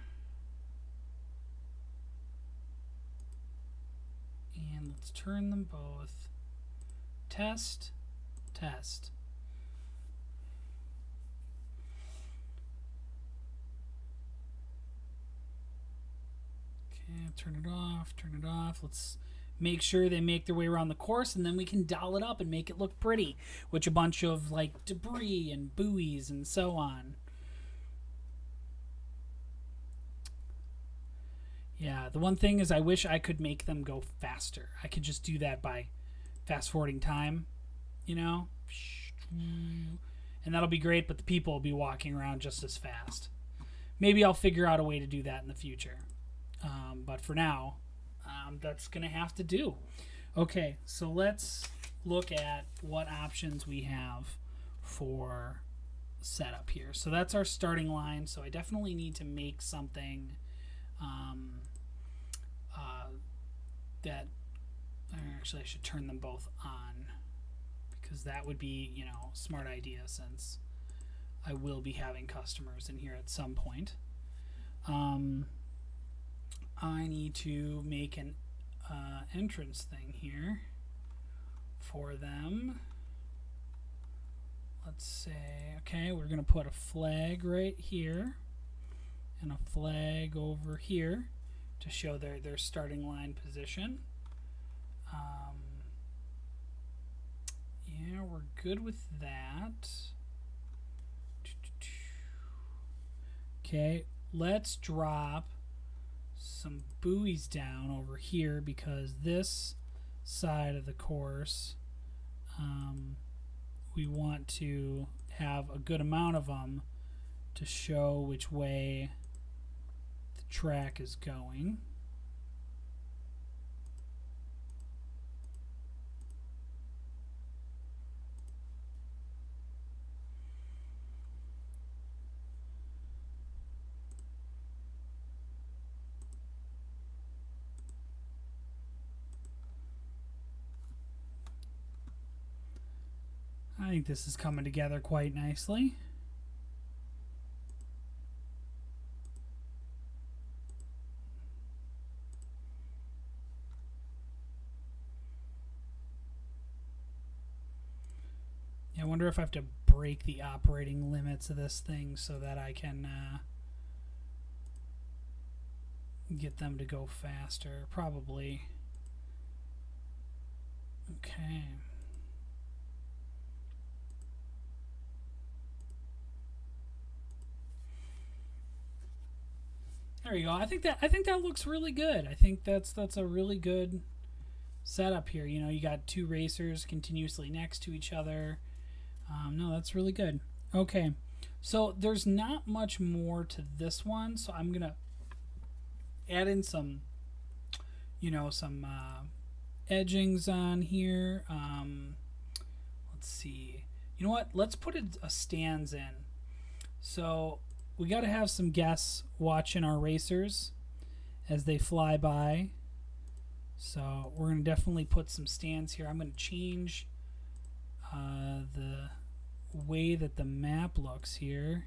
And let's turn them both. Test, test. Okay, turn it off, turn it off. Let's make sure they make their way around the course, and then we can doll it up and make it look pretty with a bunch of like debris and buoys and so on. Yeah, the one thing is I wish I could make them go faster. I could just do that by fast forwarding time, you know? And that'll be great, but the people will be walking around just as fast. Maybe I'll figure out a way to do that in the future. But for now, that's going to have to do. Okay, so let's look at what options we have for setup here. So that's our starting line. So I definitely need to make something that actually I should turn them both on because that would be, you know, a smart idea since I will be having customers in here at some point. I need to make an entrance thing here for them. Let's say, okay, we're going to put a flag right here and a flag over here to show their starting line position. Yeah, we're good with that. Okay, let's drop some buoys down over here because this side of the course, we want to have a good amount of them to show which way the track is going. I think this is coming together quite nicely. I wonder if I have to break the operating limits of this thing so that I can get them to go faster. Probably. Okay. There you go. I think that looks really good. I think that's a really good setup here. You know, you got two racers continuously next to each other. No, that's really good. Okay, so there's not much more to this one, so I'm gonna add in some, you know, some edgings on here. Let's see. You know what? Let's put a stands in. So we got to have some guests watching our racers as they fly by. So we're going to definitely put some stands here. I'm going to change the way that the map looks here.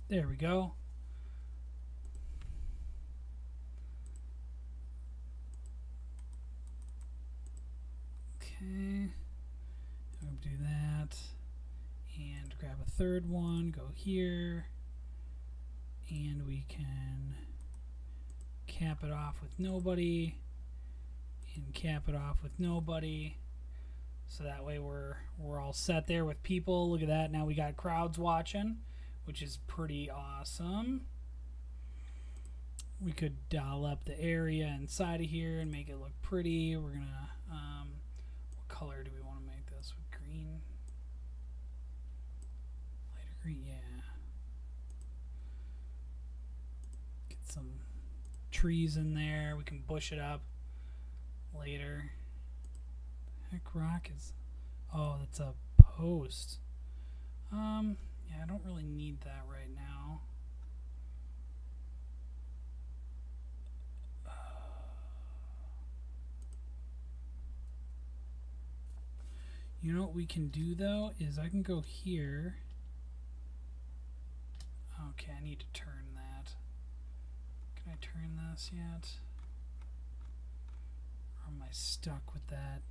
There we go. Okay, I'll do that and grab a third one, go here, and we can cap it off with nobody and cap it off with nobody, so that way we're all set there with people. Look at that, now we got crowds watching, which is pretty awesome. We could doll up the area inside of here and make it look pretty. We're gonna what color do we want to make this? With green? Lighter green, yeah. Get some trees in there. We can bush it up later. Heck, rock is... Oh, that's a post. Yeah, I don't really need that right now. You know what we can do though is I can go here. Okay, I need to turn that. Can I turn this yet? Or am I stuck with that?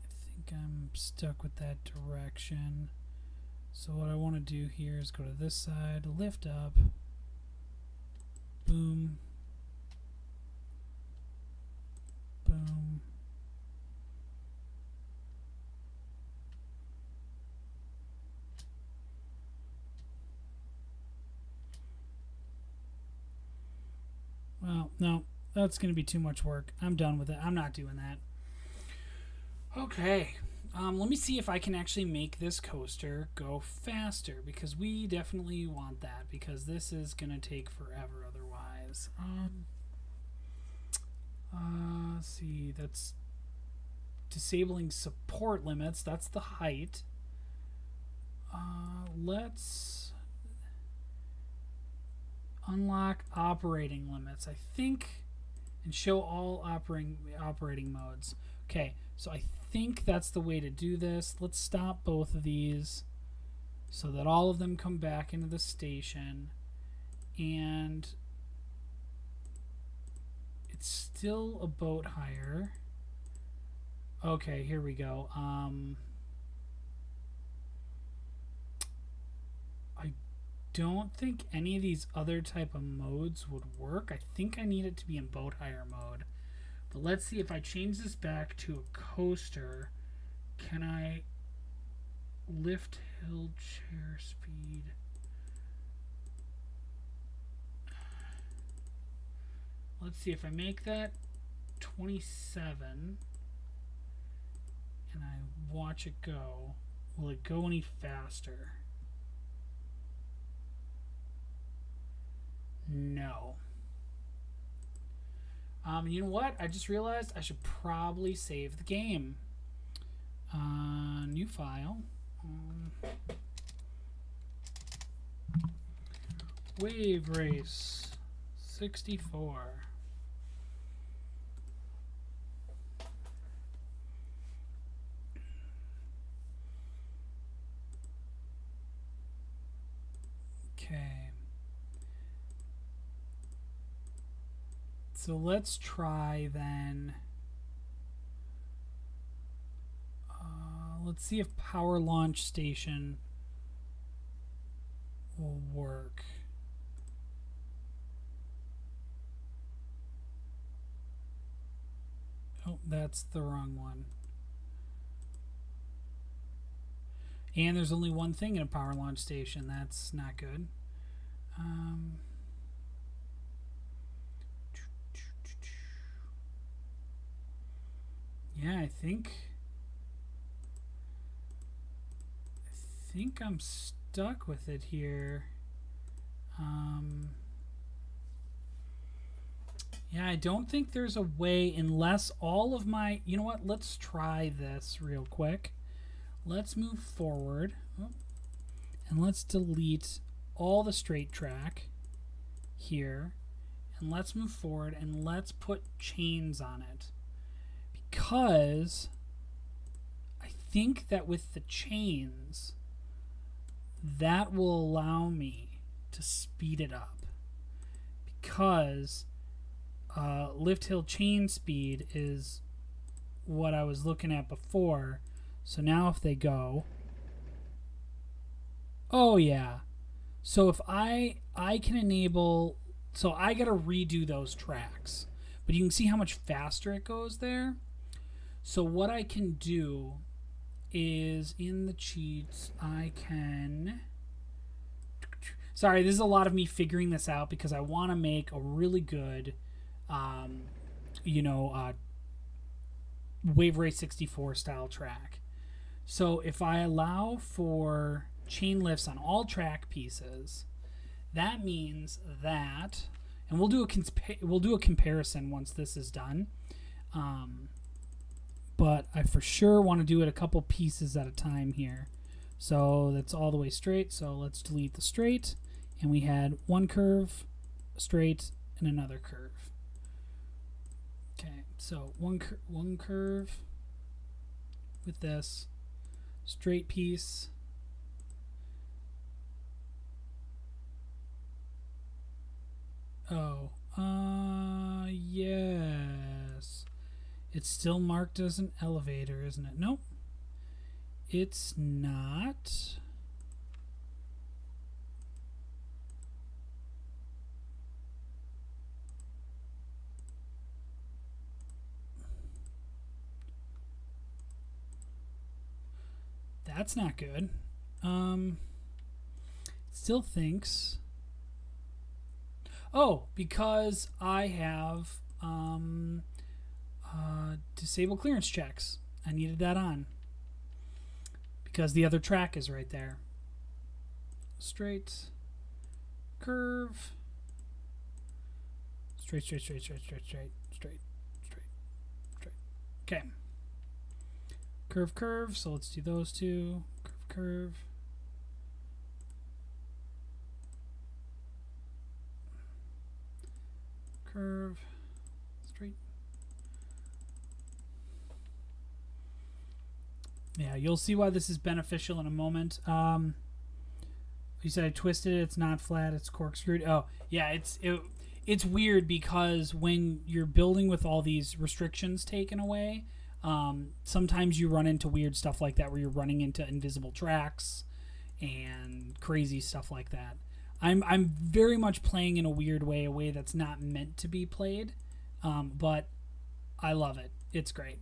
I think I'm stuck with that direction. So what I want to do here is go to this side, lift up, boom, boom. Well, no, that's going to be too much work. I'm done with it. I'm not doing that. Okay. Let me see if I can actually make this coaster go faster, because we definitely want that, because this is going to take forever otherwise. Let's see. That's disabling support limits. That's the height. Let's unlock operating limits, I think, and show all operating modes. Okay, so I think that's the way to do this. Let's stop both of these so that all of them come back into the station, and it's still a boat hire. Okay, here we go. I don't think any of these other type of modes would work. I think I need it to be in boat hire mode. But let's see if I change this back to a coaster Can I lift hill chair speed? Let's see if I make that 27 and I watch it go. Will it go any faster? No. You know what? I just realized I should probably save the game. New file. Wave Race 64. Okay. So let's try then. Let's see if Power Launch Station will work. Oh, that's the wrong one. And there's only one thing in a Power Launch Station. That's not good. Yeah, I think I'm stuck with it here. Yeah, I don't think there's a way unless all of my... You know what? Let's try this real quick. Let's move forward. And let's delete all the straight track here. And let's move forward and let's put chains on it. Because I think that with the chains, that will allow me to speed it up. Because lift hill chain speed is what I was looking at before. So now if they go... Oh, yeah. So if I can enable... So I got to redo those tracks. But you can see how much faster it goes there. So what I can do is in the cheats, I can... Sorry, this is a lot of me figuring this out because I want to make a really good, Wave Race 64 style track. So if I allow for chain lifts on all track pieces, that means that, and we'll do a comparison once this is done. But I for sure want to do it a couple pieces at a time here. So that's all the way straight. So let's delete the straight. And we had one curve, a straight, and another curve. Okay, so one curve with this straight piece. Oh, yes. It's still marked as an elevator, isn't it? Nope. It's not. That's not good. Still thinks. Oh, because I have disable clearance checks. I needed that on because the other track is right there. Straight, curve, straight. Okay. Curve. So let's do those two. Curve. Curve. Straight. Yeah, you'll see why this is beneficial in a moment. You said I twisted it. It's not flat. It's corkscrewed. Oh, yeah. It's weird because when you're building with all these restrictions taken away, sometimes you run into weird stuff like that where you're running into invisible tracks and crazy stuff like that. I'm very much playing in a weird way, a way that's not meant to be played, but I love it. It's great.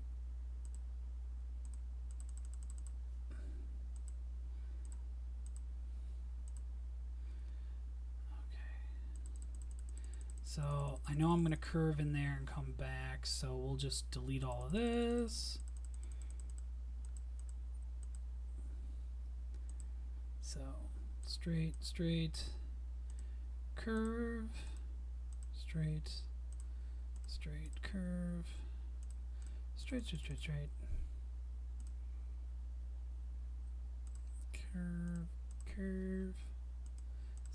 So I know I'm going to curve in there and come back, so we'll just delete all of this. So straight, straight, curve, straight, straight, curve, straight, straight, straight, straight, curve, curve,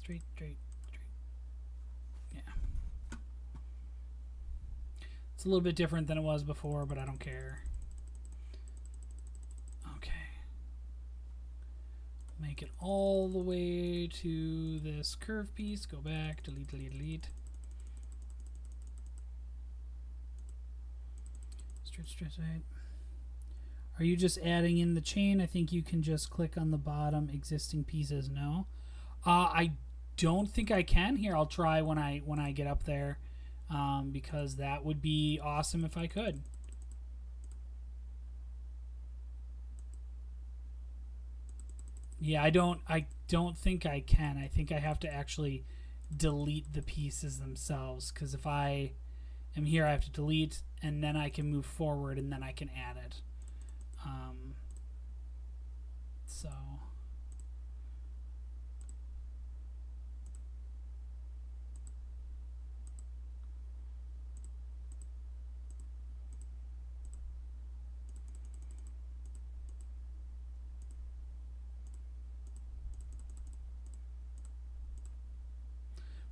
straight, straight, straight. Yeah. It's a little bit different than it was before, but I don't care. Okay. Make it all the way to this curve piece. Go back, delete, delete, delete. Straight, straight, straight. Are you just adding in the chain? I think you can just click on the bottom existing pieces. No, I don't think I can. Here, I'll try when I get up there, because that would be awesome if I could. Yeah, I don't think I can. I think I have to actually delete the pieces themselves, because if I am here, I have to delete, and then I can move forward, and then I can add it. So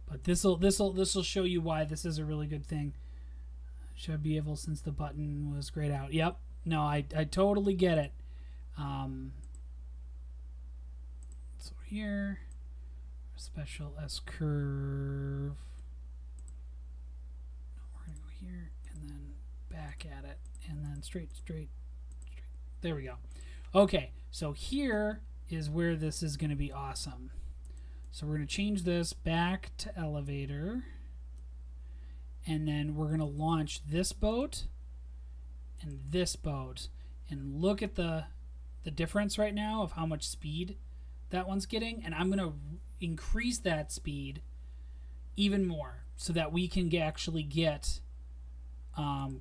but this'll show you why this is a really good thing. Should be able, since the button was grayed out. Yep. No, I totally get it. So here, special S curve. No, we're gonna go here and then back at it, and then straight, straight, straight. There we go. Okay, so here is where this is gonna be awesome. So we're gonna change this back to elevator, and then we're gonna launch this boat and this boat, and look at the difference right now of how much speed that one's getting, and I'm gonna increase that speed even more so that we can actually get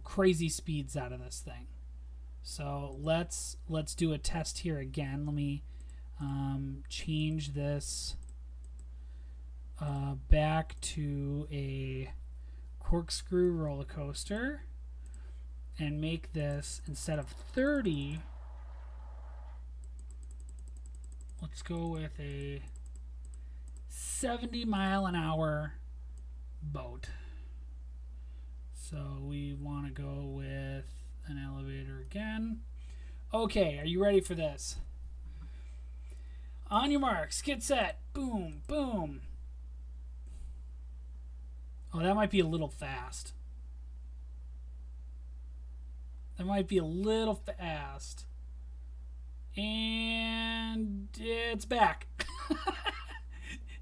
crazy speeds out of this thing. So let's do a test here again. Let me change this back to a corkscrew roller coaster and make this, instead of 30, let's go with a 70-mile-an-hour boat. So we want to go with an elevator again. Okay, are you ready for this? On your marks, get set, boom, boom. Oh, that might be a little fast. That might be a little fast. And it's back.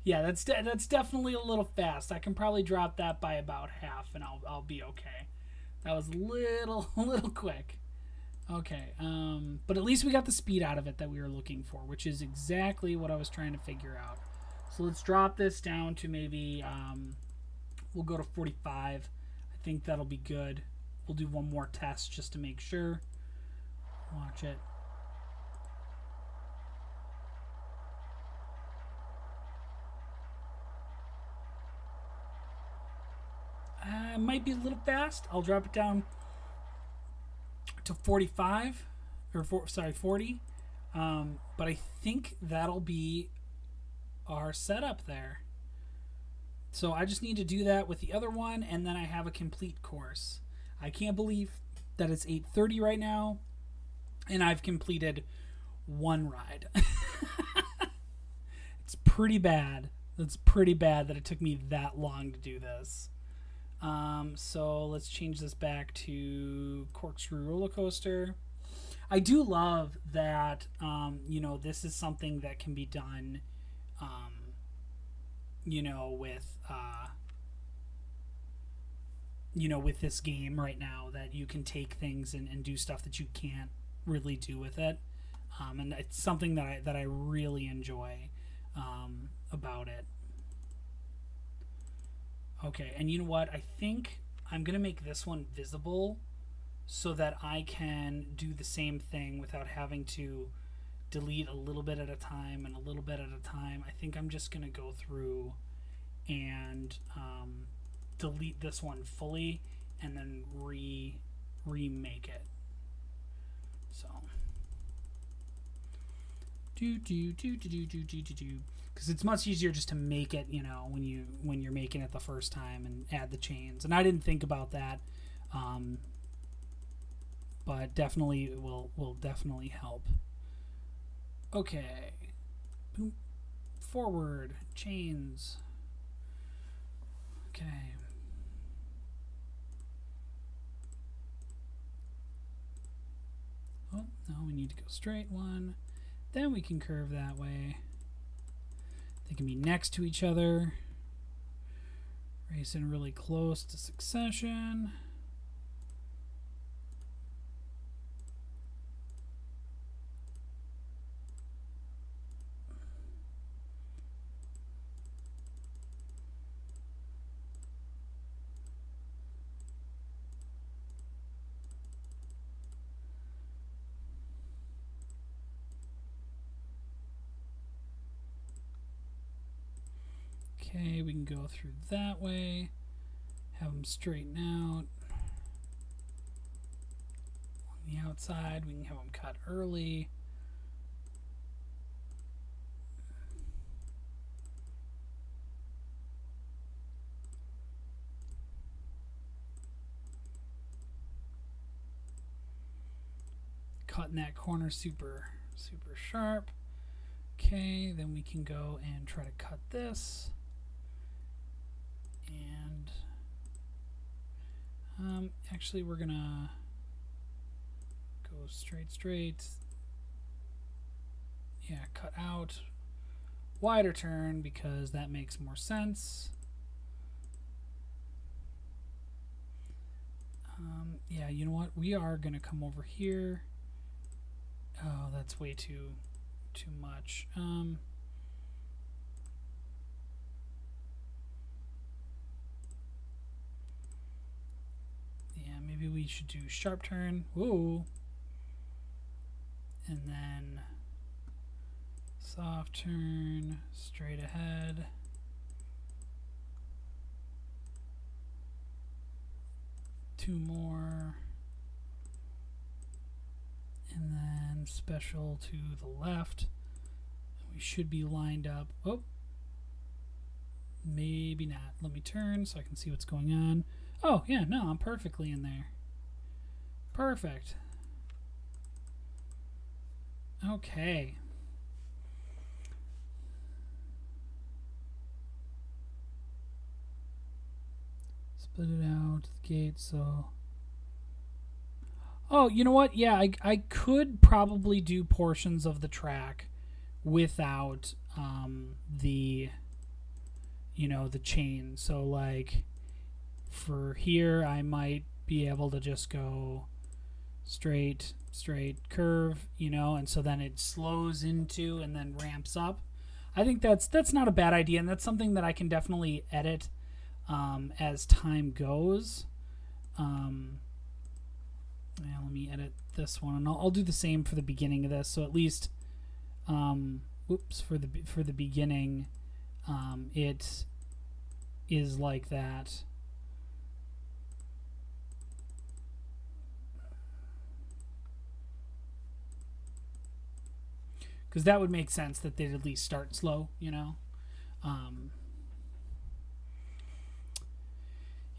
Yeah, that's definitely a little fast. I can probably drop that by about half, and I'll be okay. That was a little quick. Okay, but at least we got the speed out of it that we were looking for, which is exactly what I was trying to figure out. So let's drop this down to maybe, we'll go to 45. I think that'll be good. We'll do one more test just to make sure. Watch it. Might be a little fast. I'll drop it down to 45, or 40. But I think that'll be our setup there. So I just need to do that with the other one, and then I have a complete course. I can't believe that it's 8:30 right now, and I've completed one ride. It's pretty bad. It's pretty bad that it took me that long to do this. So let's change this back to corkscrew roller coaster. I do love that, this is something that can be done, with this game right now, that you can take things and do stuff that you can't really do with it. And it's something that I really enjoy about it. Okay, and you know what? I think I'm going to make this one visible so that I can do the same thing without having to delete a little bit at a time and a little bit at a time. I think I'm just going to go through and delete this one fully and then remake it. So because it's much easier just to make it, you know, when you're making it the first time and add the chains. And I didn't think about that, but definitely it will definitely help. Okay, boom, forward chains. Okay. Oh, no, we need to go straight one. Then we can curve that way. They can be next to each other. Racing really close to succession. Okay, we can go through that way. Have them straighten out. On the outside, we can have them cut early. Cutting that corner super sharp. Okay, then we can go and try to cut this. And actually we're gonna go straight. Yeah, cut out. Wider turn because that makes more sense. Yeah, you know what? We are gonna come over here. Oh, that's way too much. Yeah, maybe we should do sharp turn. Whoa. And then soft turn, straight ahead. Two more. And then special to the left. We should be lined up. Oh, maybe not. Let me turn so I can see what's going on. Oh, yeah, no, I'm perfectly in there. Perfect. Okay. Split it out, the gate, so... Oh, you know what? Yeah, I could probably do portions of the track without the, you know, the chain. So, like, for here, I might be able to just go straight, curve, you know, and so then it slows into and then ramps up. I think that's not a bad idea, and that's something that I can definitely edit as time goes. Yeah, let me edit this one, and I'll do the same for the beginning of this. So at least, for the beginning, it is like that. Because that would make sense that they'd at least start slow, you know.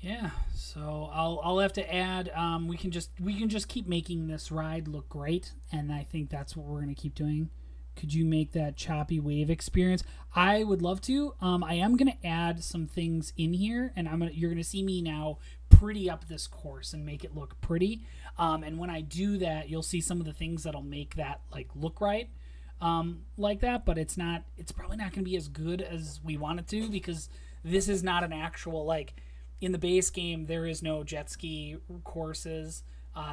Yeah, so I'll have to add. We can just keep making this ride look great, and I think that's what we're gonna keep doing. Could you make that choppy wave experience? I would love to. I am gonna add some things in here, and you're gonna see me now pretty up this course and make it look pretty. And when I do that, you'll see some of the things that'll make that like look right, like that. But it's probably not gonna be as good as we want it to, because this is not an actual like. In the base game, there is no jet ski courses.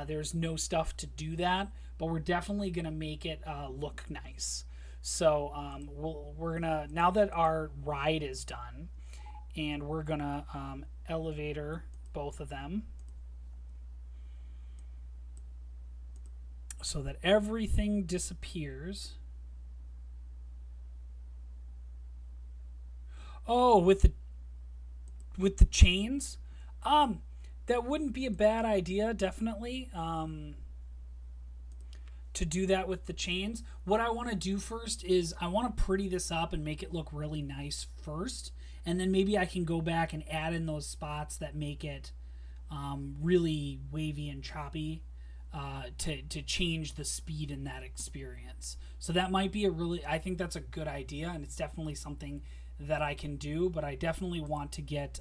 There's no stuff to do that, but we're definitely gonna make it look nice. So we're gonna, now that our ride is done and we're gonna elevator both of them so that everything disappears. Oh, with the chains, that wouldn't be a bad idea. Definitely, to do that with the chains. What I want to do first is I want to pretty this up and make it look really nice first, and then maybe I can go back and add in those spots that make it really wavy and choppy to change the speed in that experience. So that might be I think that's a good idea, and it's definitely something that I can do, but I definitely want to get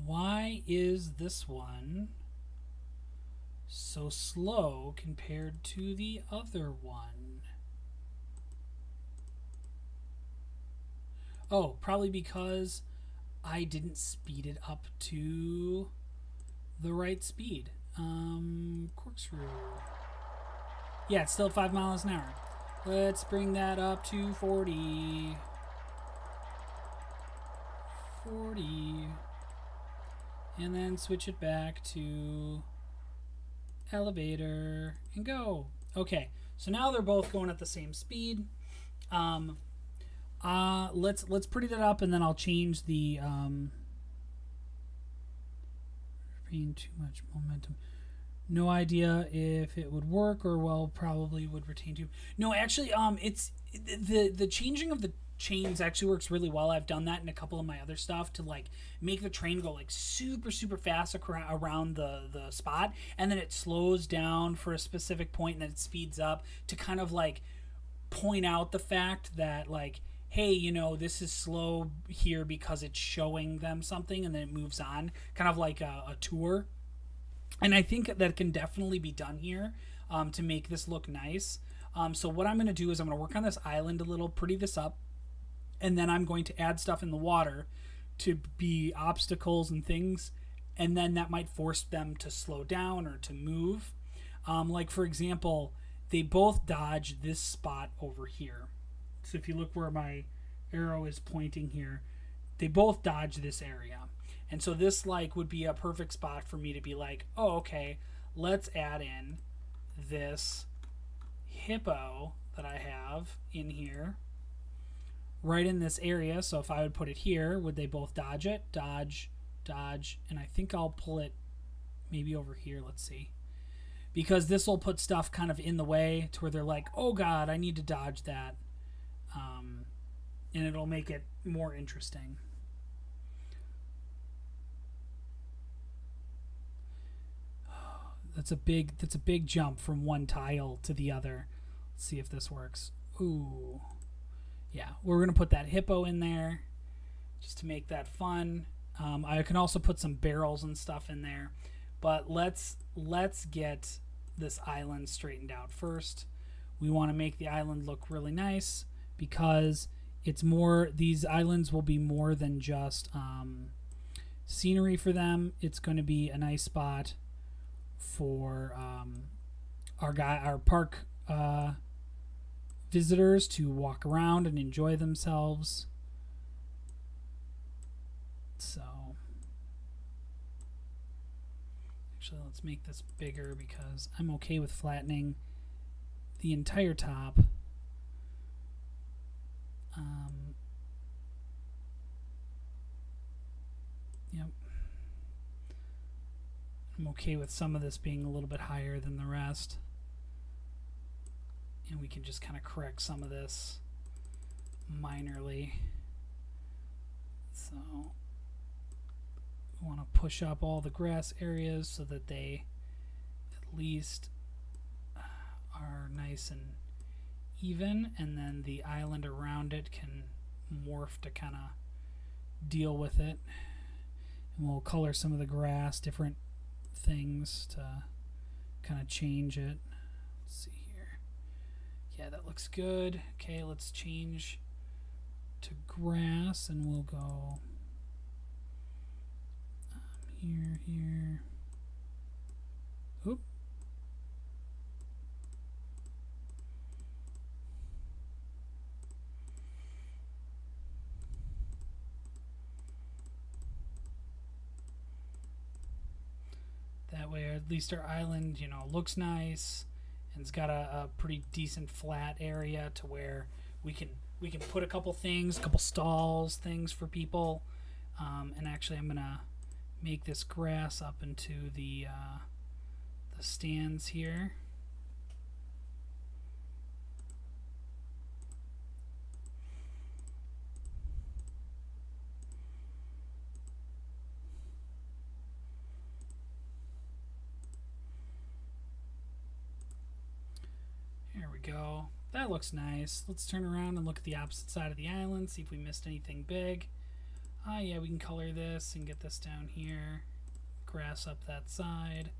why is this one so slow compared to the other one? Oh, probably because I didn't speed it up to the right speed. Corkscrew. Yeah, it's still 5 miles an hour. Let's bring that up to 40. 40. And then switch it back to elevator and go. Okay, so now they're both going at the same speed. Let's pretty that up, and then I'll change the being too much momentum. No idea if it would work, or well, probably would retain too. No, actually, it's the changing of the chains actually works really well. I've done that in a couple of my other stuff to like make the train go like super fast around the spot, and then it slows down for a specific point, and then it speeds up to kind of like point out the fact that like, hey, you know, this is slow here because it's showing them something, and then it moves on, kind of like a tour. And I think that can definitely be done here to make this look nice. So what I'm going to do is I'm going to work on this island a little, pretty this up, and then I'm going to add stuff in the water to be obstacles and things, and then that might force them to slow down or to move. Like, for example, they both dodge this spot over here. So if you look where my arrow is pointing here, they both dodge this area. And so this like would be a perfect spot for me to be like, oh, okay, let's add in this hippo that I have in here, right in this area. So if I would put it here, would they both dodge it? Dodge, dodge, and I think I'll pull it maybe over here. Let's see. Because this will put stuff kind of in the way to where they're like, oh God, I need to dodge that. And it'll make it more interesting. That's a big jump from one tile to the other. Let's see if this works. Ooh. Yeah, we're going to put that hippo in there just to make that fun. I can also put some barrels and stuff in there. But let's get this island straightened out first. We want to make the island look really nice because it's more, these islands will be more than just scenery for them. It's going to be a nice spot for our park visitors to walk around and enjoy themselves. So actually, let's make this bigger because I'm okay with flattening the entire top. Yep. I'm okay with some of this being a little bit higher than the rest. And we can just kind of correct some of this minorly. So we want to push up all the grass areas so that they at least are nice and even, and then the island around it can morph to kind of deal with it. And we'll color some of the grass different things to kind of change it. Let's see here. Yeah, that looks good. Okay, let's change to grass, and we'll go here. Oop. That way, at least our island, looks nice, and it's got a pretty decent flat area to where we can put a couple things, a couple stalls, things for people. And actually, I'm gonna make this grass up into the stands here. There we go. That looks nice. Let's turn around and look at the opposite side of the island, see if we missed anything big. Yeah, we can color this and get this down here. Grass up that side.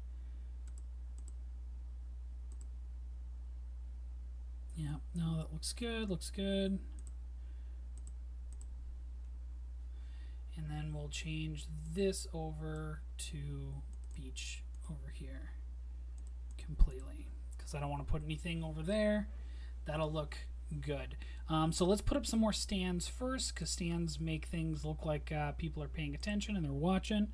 Yeah, no, that looks good, looks good. And then we'll change this over to beach over here completely, because I don't want to put anything over there. That'll look good. So let's put up some more stands first, because stands make things look like people are paying attention and they're watching.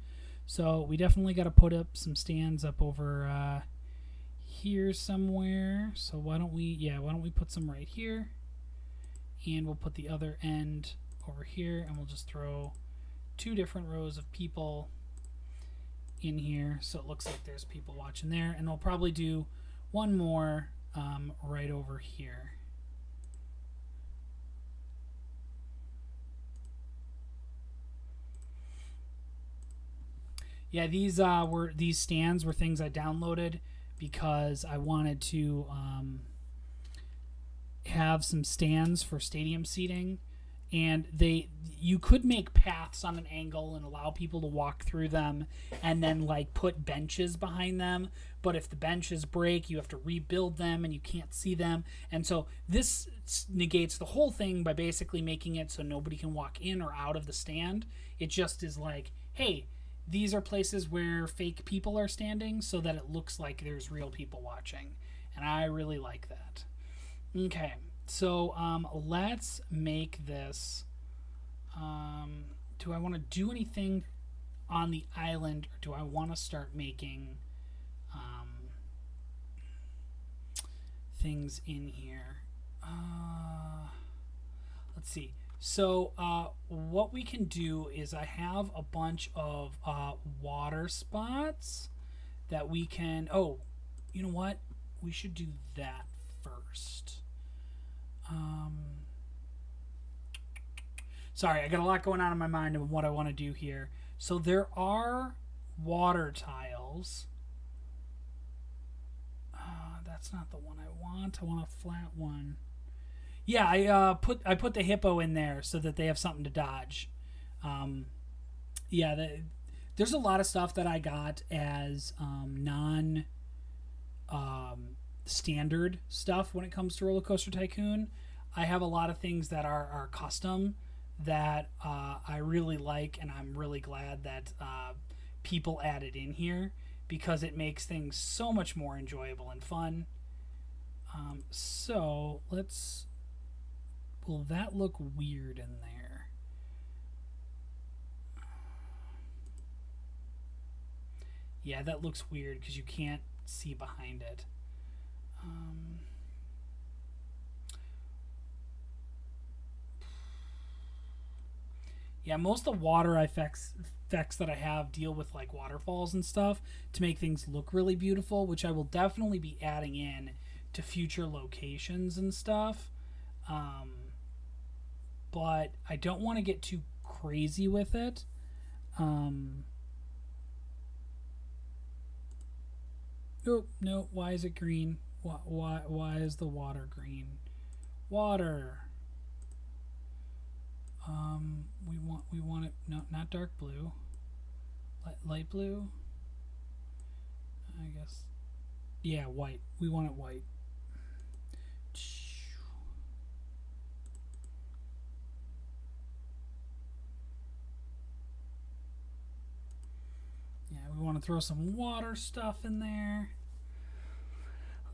So we definitely got to put up some stands up over here somewhere. So why don't we put some right here, and we'll put the other end over here, and we'll just throw 2 different rows of people in here, so it looks like there's people watching there. And we'll probably do one more right over here. Yeah, these stands were things I downloaded because I wanted to have some stands for stadium seating, and you could make paths on an angle and allow people to walk through them, and then like put benches behind them. But if the benches break, you have to rebuild them and you can't see them. And so this negates the whole thing by basically making it so nobody can walk in or out of the stand. It just is like, hey, these are places where fake people are standing so that it looks like there's real people watching. And I really like that. Okay, so let's make this. Do I want to do anything on the island, or do I want to start making things in here? Let's see. So what we can do is I have a bunch of water spots that we can... Oh, you know what? We should do that first. Sorry, I got a lot going on in my mind of what I want to do here. So there are water tiles. That's not the one I want. I want a flat one. Yeah, I put the hippo in there so that they have something to dodge. There's a lot of stuff that I got as standard stuff when it comes to Roller Coaster Tycoon. I have a lot of things that are custom that I really like, and I'm really glad that people added in here, because it makes things so much more enjoyable and fun. So let's... Will that look weird in there? Yeah, that looks weird because you can't see behind it. Yeah, most of the water effects that I have deal with like waterfalls and stuff to make things look really beautiful, which I will definitely be adding in to future locations and stuff. But I don't want to get too crazy with it. Oh, no, why is it green? Why is the water green? Water. We want it, no, not dark blue. Light blue? I guess. Yeah, white. We want it white. Yeah, we want to throw some water stuff in there.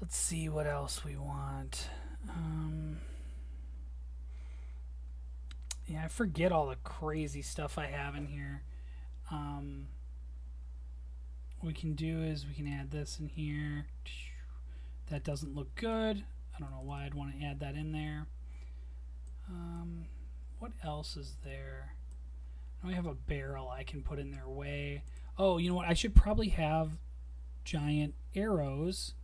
Let's see what else we want. Yeah, I forget all the crazy stuff I have in here. what we can do is we can add this in here. That doesn't look good. I don't know why I'd want to add that in there. What else is there? I have a barrel I can put in their way. Oh, you know what? I should probably have giant arrows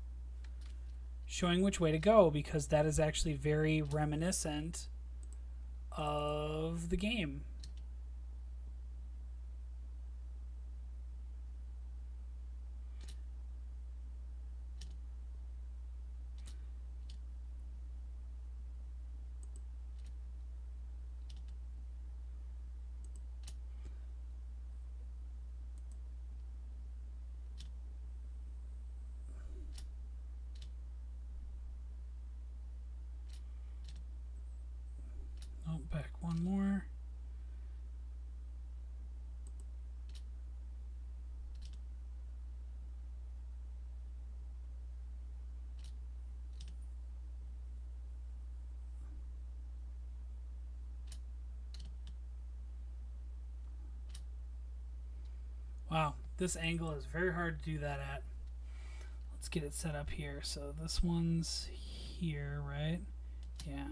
showing which way to go, because that is actually very reminiscent of the game. Oh, back one more. Wow, this angle is very hard to do that at. Let's get it set up here. So this one's here, right? Yeah.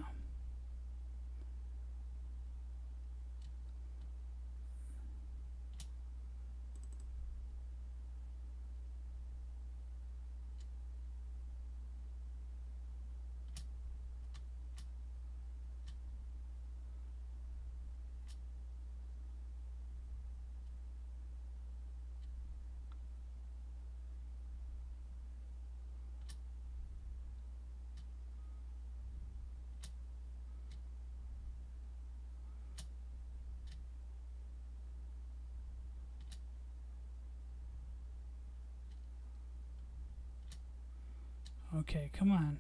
Okay, come on.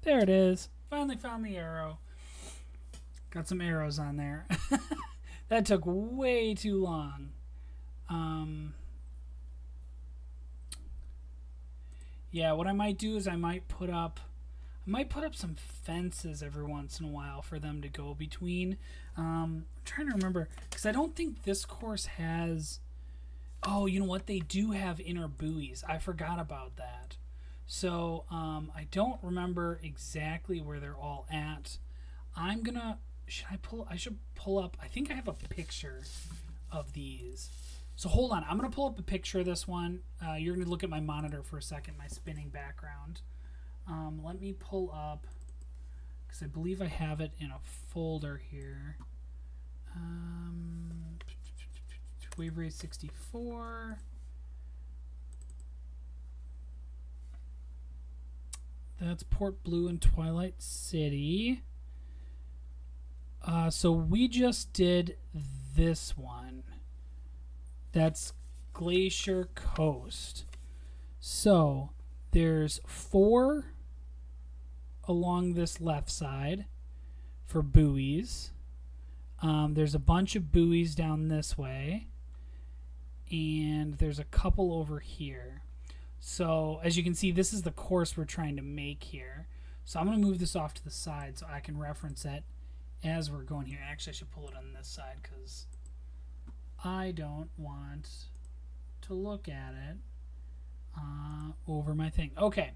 There it is. Finally found the arrow. Got some arrows on there. That took way too long. Yeah, what I might do is I might put up some fences every once in a while for them to go between. I'm trying to remember, because I don't think this course has... Oh, you know what? They do have inner buoys. I forgot about that. So I don't remember exactly where they're all at. I'm gonna... I should pull up... I think I have a picture of these. So hold on. I'm going to pull up a picture of this one. You're going to look at my monitor for a second, my spinning background. Let me pull up, because I believe I have it in a folder here. Wave Race 64. That's Port Blue and Twilight City. So we just did this one. That's Glacier Coast. So there's 4 along this left side for buoys. There's a bunch of buoys down this way. And there's a couple over here. So as you can see, this is the course we're trying to make here. So I'm going to move this off to the side so I can reference it as we're going here. Actually, I should pull it on this side because I don't want to look at it over my thing. Okay,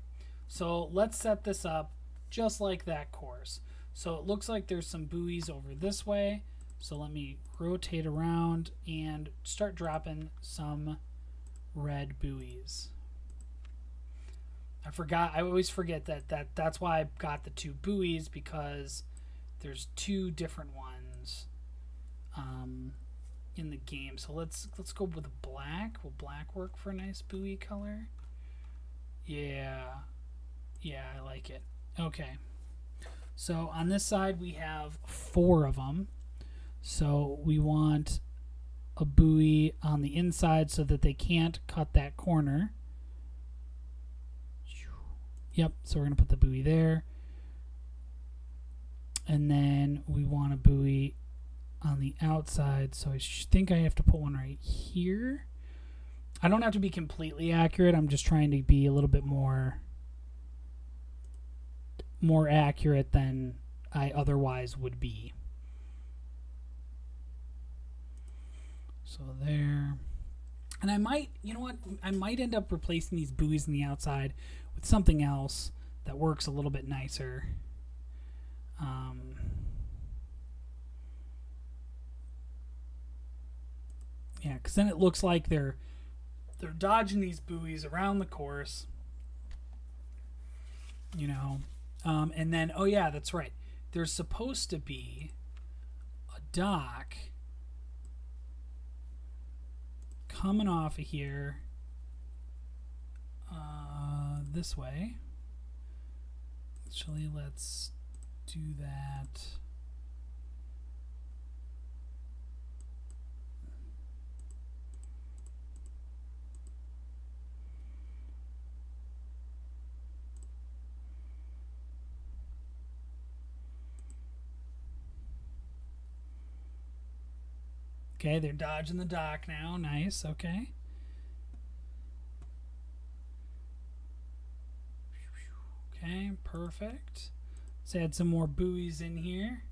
so let's set this up just like that course. So it looks like there's some buoys over this way. So let me rotate around and start dropping some red buoys. I always forget that's why I got the 2 buoys, because there's 2 different ones in the game. So let's go with black. Will black work for a nice buoy color? Yeah, I like it. Okay, so on this side we have 4 of them. So we want a buoy on the inside so that they can't cut that corner. Yep, so we're going to put the buoy there. And then we want a buoy on the outside, so I think I have to put one right here. I don't have to be completely accurate. I'm just trying to be a little bit more more accurate than I otherwise would be. So there. And I might, you know what? I might end up replacing these buoys on the outside with something else that works a little bit nicer. Yeah, because then it looks like they're dodging these buoys around the course. You know, and then, oh yeah, that's right. There's supposed to be a dock coming off of here this way. Actually, let's do that. Okay, they're dodging the dock now. Nice, okay. Okay, perfect. Let's add some more buoys in here.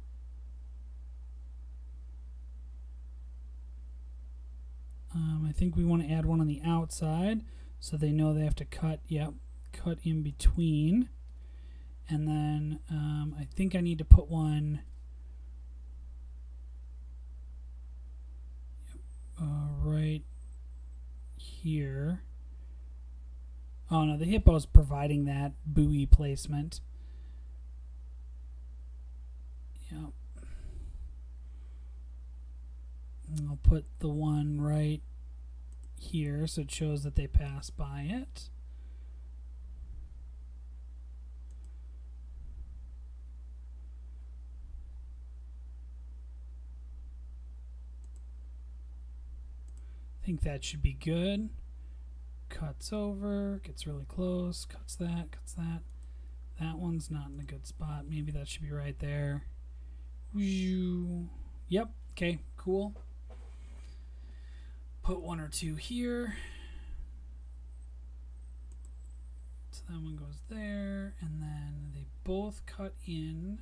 I think we want to add one on the outside so they know they have to cut, cut in between. And then I think I need to put one right here. Oh no, the hippo's providing that buoy placement. Yep. And I'll put the one right here so it shows that they pass by it. I think that should be good. Cuts over, gets really close, cuts that, cuts that. That one's not in a good spot. Maybe that should be right there. Yep, okay, cool. Put one or two here. So that one goes there, and then they both cut in.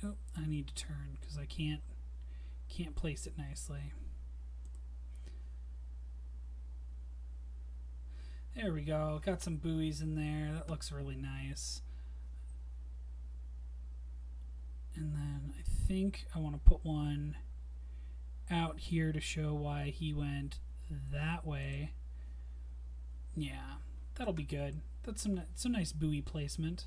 Oh, I need to turn because I can't place it nicely. There we go. Got some buoys in there. That looks really nice. And then I think I want to put one out here to show why he went that way. Yeah, that'll be good. That's some nice buoy placement.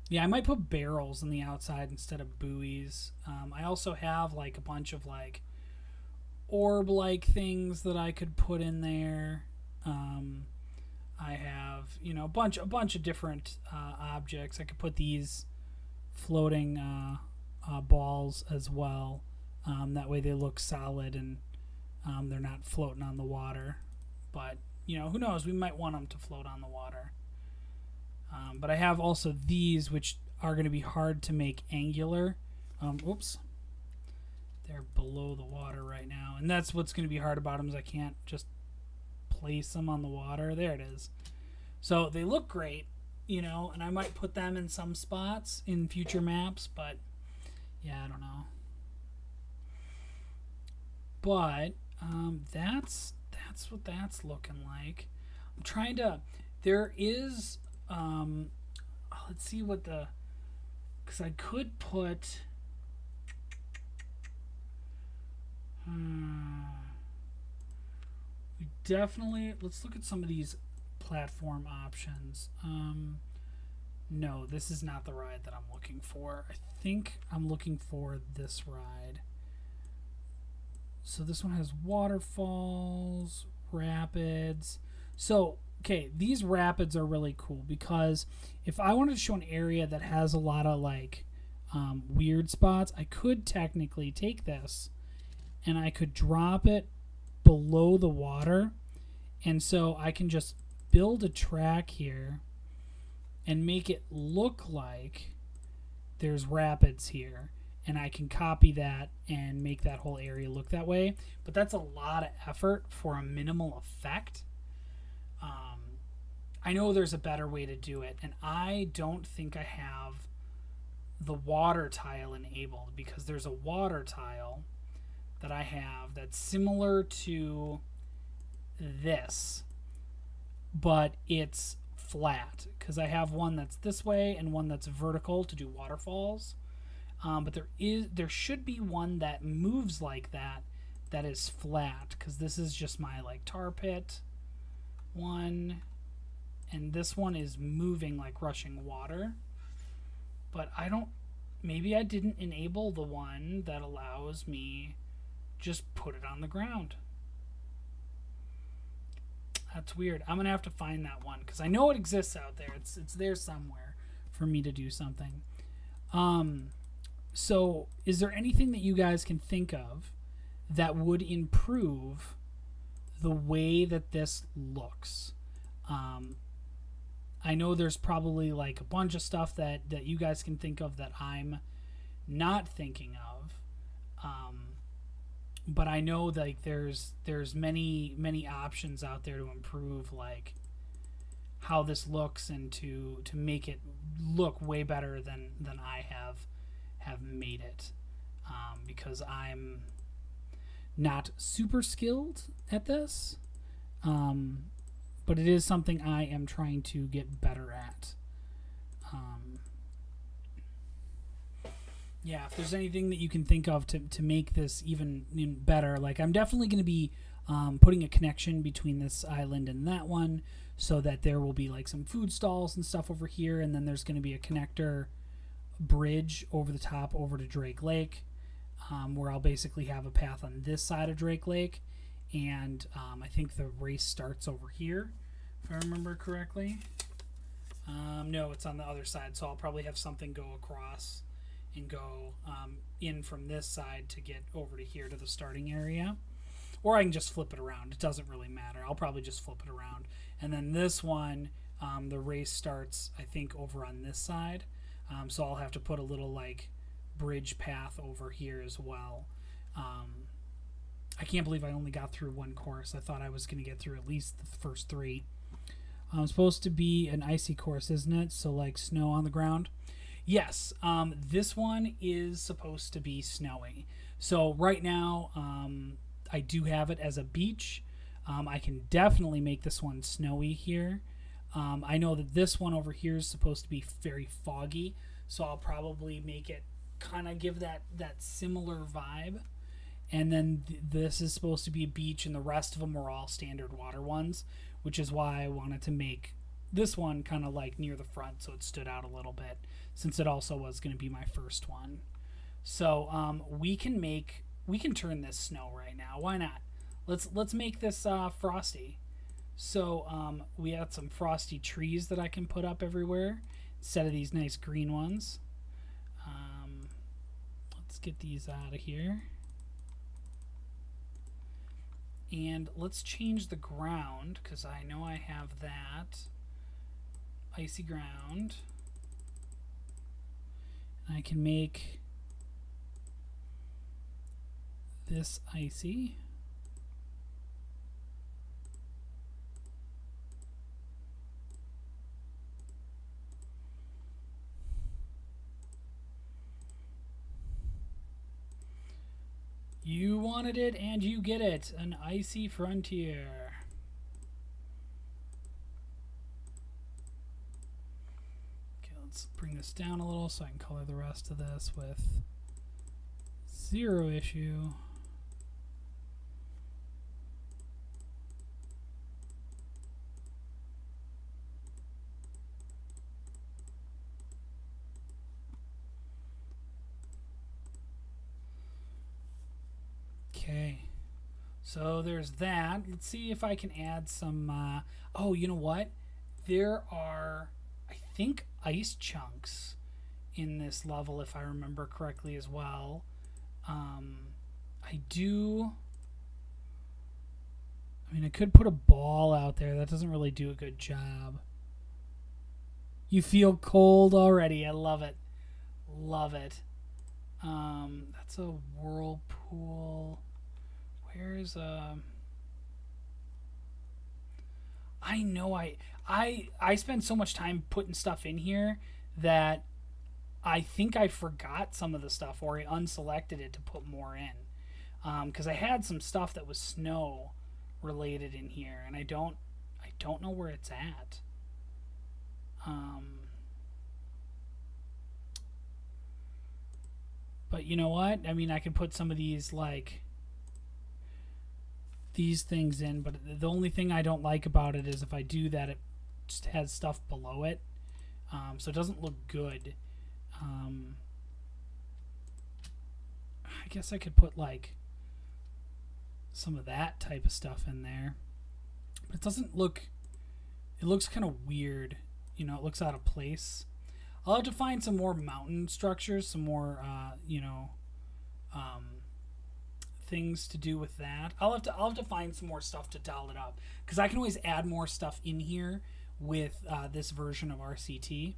Yeah, I might put barrels on the outside instead of buoys. I also have like a bunch of like orb-like things that I could put in there. I have, you know, a bunch of different objects. I could put these floating balls as well. That way they look solid and they're not floating on the water. But, you know, who knows? We might want them to float on the water. But I have also these, which are going to be hard to make angular. Oops. They're below the water right now. And that's what's going to be hard about them is I can't just place them on the water. There it is. So they look great, you know, and I might put them in some spots in future maps, but yeah, I don't know. But that's what that's looking like. I'm trying to. There is. Let's see what the. Because I could put. We definitely. Let's look at some of these platform options. No, this is not the ride that I'm looking for. I think I'm looking for this ride. So this one has waterfalls, rapids. So, okay, these rapids are really cool because if I wanted to show an area that has a lot of like weird spots, I could technically take this and I could drop it below the water. And so I can just build a track here and make it look like there's rapids here. And I can copy that and make that whole area look that way. But that's a lot of effort for a minimal effect. I know there's a better way to do it, and I don't think I have the water tile enabled, because there's a water tile that I have that's similar to this, but it's flat, because I have one that's this way and one that's vertical to do waterfalls. But there should be one that moves like that is flat, because this is just my like tar pit one, and this one is moving like rushing water. But I don't, maybe I didn't enable the one that allows me just put it on the ground. That's weird. I'm gonna have to find that one, because I know it exists out there. It's there somewhere for me to do something. So is there anything that you guys can think of that would improve the way that this looks? I know there's probably like a bunch of stuff that you guys can think of that I'm not thinking of. But I know like there's many options out there to improve like how this looks, and to make it look way better than I have made it, because I'm not super skilled at this, but it is something I am trying to get better at. Yeah, if there's anything that you can think of to make this even better, like I'm definitely going to be putting a connection between this island and that one, so that there will be like some food stalls and stuff over here, and then there's going to be a connector bridge over the top over to Drake Lake, where I'll basically have a path on this side of Drake Lake, and I think the race starts over here, if I remember correctly. No, it's on the other side, so I'll probably have something go across and go in from this side to get over to here to the starting area. Or I can just flip it around. It doesn't really matter. I'll probably just flip it around. And then this one, the race starts, I think, over on this side. So I'll have to put a little like bridge path over here as well. I can't believe I only got through one course. I thought I was going to get through at least the first three. It's supposed to be an icy course, isn't it? So like snow on the ground. Yes, this one is supposed to be snowy. So right now, I do have it as a beach. I can definitely make this one snowy here. I know that this one over here is supposed to be very foggy, so I'll probably make it kind of give that similar vibe. And then this is supposed to be a beach, and the rest of them are all standard water ones, which is why I wanted to make this one kind of like near the front, so it stood out a little bit, since it also was going to be my first one. So we can turn this snow right now. Why not? Let's make this frosty. So we have some frosty trees that I can put up everywhere instead of these nice green ones. Let's get these out of here. And let's change the ground, because I know I have that icy ground. I can make this icy. You wanted it and you get it. An icy frontier. Okay, let's bring this down a little so I can color the rest of this with 0 issue. Okay, so there's that. Let's see if I can add some, oh, you know what? There are, I think, ice chunks in this level, if I remember correctly as well. I mean, I could put a ball out there. That doesn't really do a good job. You feel cold already. I love it. Love it. That's a whirlpool. Where's I know I spend so much time putting stuff in here that I think I forgot some of the stuff or I unselected it to put more in. Because I had some stuff that was snow related in here, and I don't know where it's at. But you know what? I mean, I could put some of these like these things in, but the only thing I don't like about it is if I do that, it just has stuff below it, so it doesn't look good. I guess I could put like some of that type of stuff in there, but it doesn't look. It looks kind of weird. You know, it looks out of place. I'll have to find some more mountain structures, some more, things to do with that. I'll have to find some more stuff to doll it up because I can always add more stuff in here with this version of RCT.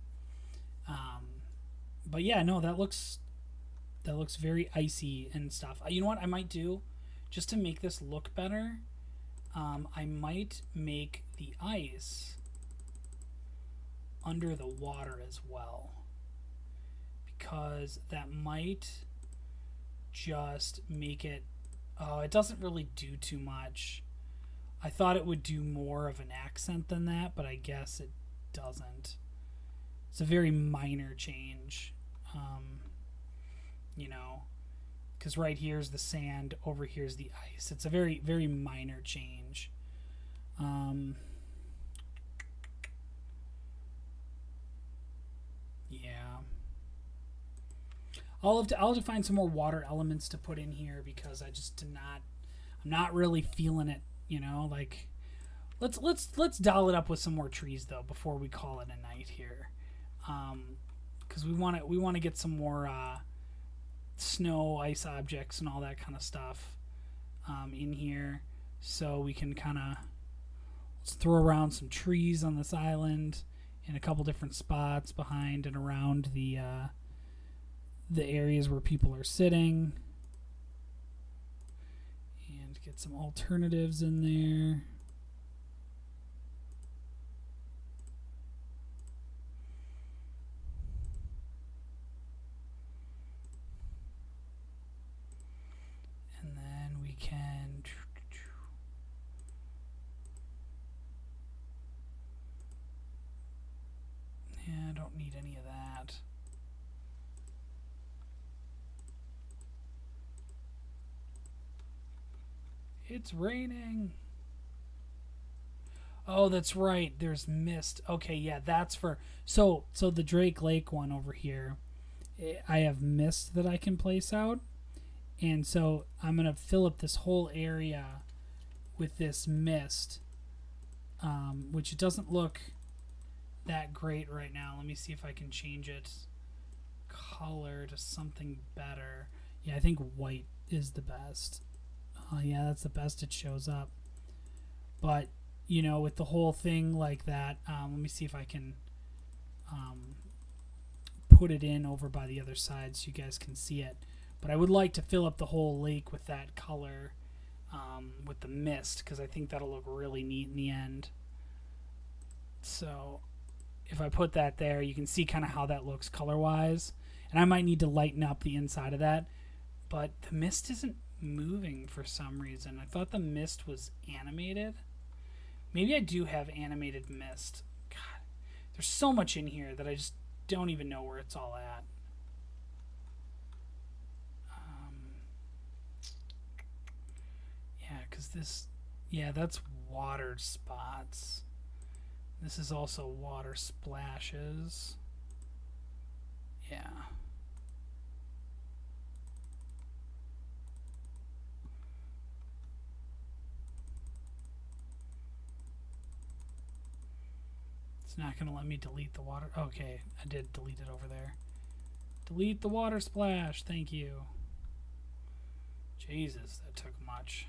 But yeah, no, that looks very icy and stuff. You know what I might do, just to make this look better? I might make the ice under the water as well, because that might just make it. Oh, it doesn't really do too much. I thought it would do more of an accent than that, but I guess it doesn't. It's a very minor change, you know, because right here's the sand, over here's the ice. It's a very, very minor change. Yeah. I'll have to find some more water elements to put in here because I just I'm not really feeling it, you know, like let's doll it up with some more trees though before we call it a night here. Cuz we want to get some more snow, ice objects and all that kind of stuff in here, so we can kind of let's throw around some trees on this island in a couple different spots behind and around the areas where people are sitting, and get some alternatives in there. And then we can I don't need any of that. It's raining. Oh, that's right. There's mist. Okay, yeah, that's for so the Drake Lake one over here. I have mist that I can place out, and so I'm gonna fill up this whole area with this mist, which it doesn't look that great right now. Let me see if I can change it color to something better. Yeah, I think white is the best. Oh yeah, that's the best it shows up. But you know, with the whole thing like that, let me see if I can put it in over by the other side so you guys can see it. But I would like to fill up the whole lake with that color, with the mist, because I think that'll look really neat in the end. So if I put that there, you can see kind of how that looks color-wise. And I might need to lighten up the inside of that. But the mist isn't moving for some reason. I thought the mist was animated. Maybe I do have animated mist. God, there's so much in here that I just don't even know where it's all at. Yeah, because this... Yeah, that's water spots. This is also water splashes. Yeah. It's not going to let me delete the water. Okay, I did delete it over there. Delete the water splash. Thank you. Jesus, that took much.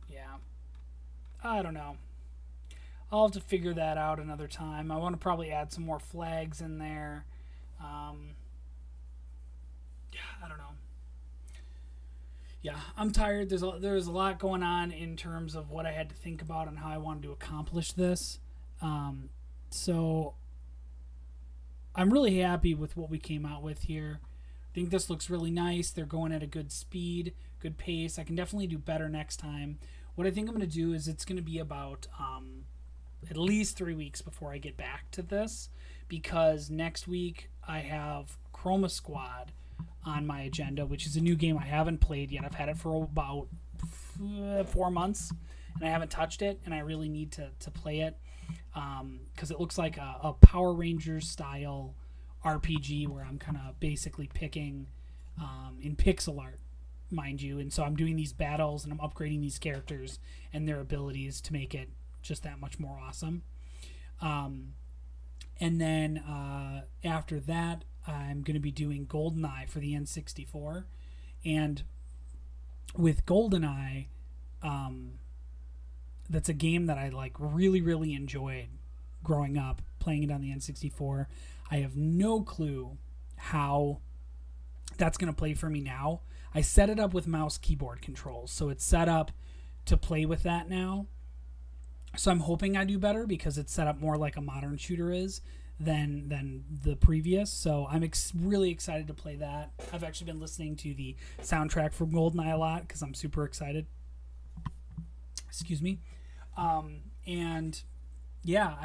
Yeah. I don't know. I'll have to figure that out another time. I want to probably add some more flags in there. Yeah, I don't know. Yeah, I'm tired. There's a lot going on in terms of what I had to think about and how I wanted to accomplish this. Um, so I'm really happy with what we came out with here. I think this looks really nice. They're going at a good speed, good pace. I can definitely do better next time. What I think I'm going to do is it's going to be about at least 3 weeks before I get back to this, because next week I have Chroma Squad on my agenda, which is a new game I haven't played yet. I've had it for about 4 months and I haven't touched it, and I really need to play it because it looks like a Power Rangers style RPG where I'm kind of basically picking in pixel art, mind you. And so I'm doing these battles and I'm upgrading these characters and their abilities to make it just that much more awesome. And then after that, I'm going to be doing GoldenEye for the N64. And with GoldenEye, that's a game that I like really, really enjoyed growing up, playing it on the N64. I have no clue how that's going to play for me now. I set it up with mouse keyboard controls, so it's set up to play with that now. So I'm hoping I do better because it's set up more like a modern shooter is than the previous. So I'm really excited to play that. I've actually been listening to the soundtrack from GoldenEye a lot because I'm super excited. Excuse me. And yeah,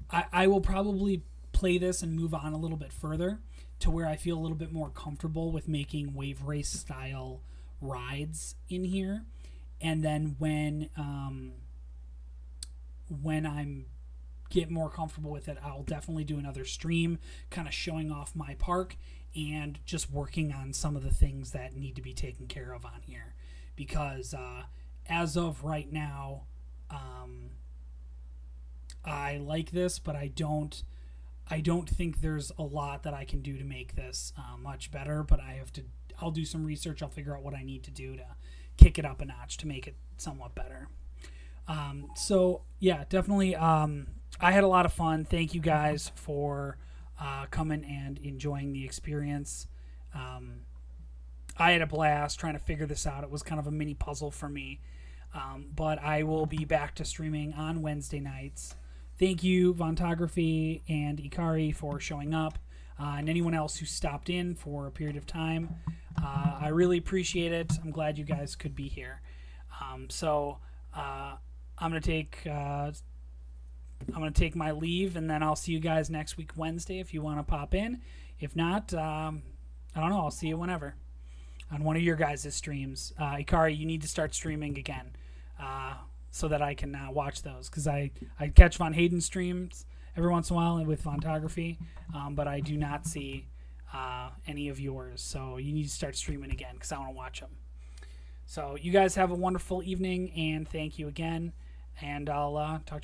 I will probably play this and move on a little bit further to where I feel a little bit more comfortable with making wave race style rides in here. And then when I'm get more comfortable with it, I'll definitely do another stream kind of showing off my park and just working on some of the things that need to be taken care of on here, because as of right now, I like this, but I don't think there's a lot that I can do to make this much better. But I'll do some research. I'll figure out what I need to do to kick it up a notch to make it somewhat better. So yeah, definitely. I had a lot of fun. Thank you guys for coming and enjoying the experience. I had a blast trying to figure this out. It was kind of a mini puzzle for me. But I will be back to streaming on Wednesday nights. Thank you, Vontography and Ikari, for showing up, and anyone else who stopped in for a period of time. I really appreciate it. I'm glad you guys could be here. So I'm gonna take my leave, and then I'll see you guys next week Wednesday if you want to pop in. If not, I don't know. I'll see you whenever on one of your guys' streams. Ikari, you need to start streaming again. So that I can watch those, because I catch Von Hayden streams every once in a while with Vontography, but I do not see any of yours. So you need to start streaming again because I want to watch them. So you guys have a wonderful evening, and thank you again, and I'll talk to you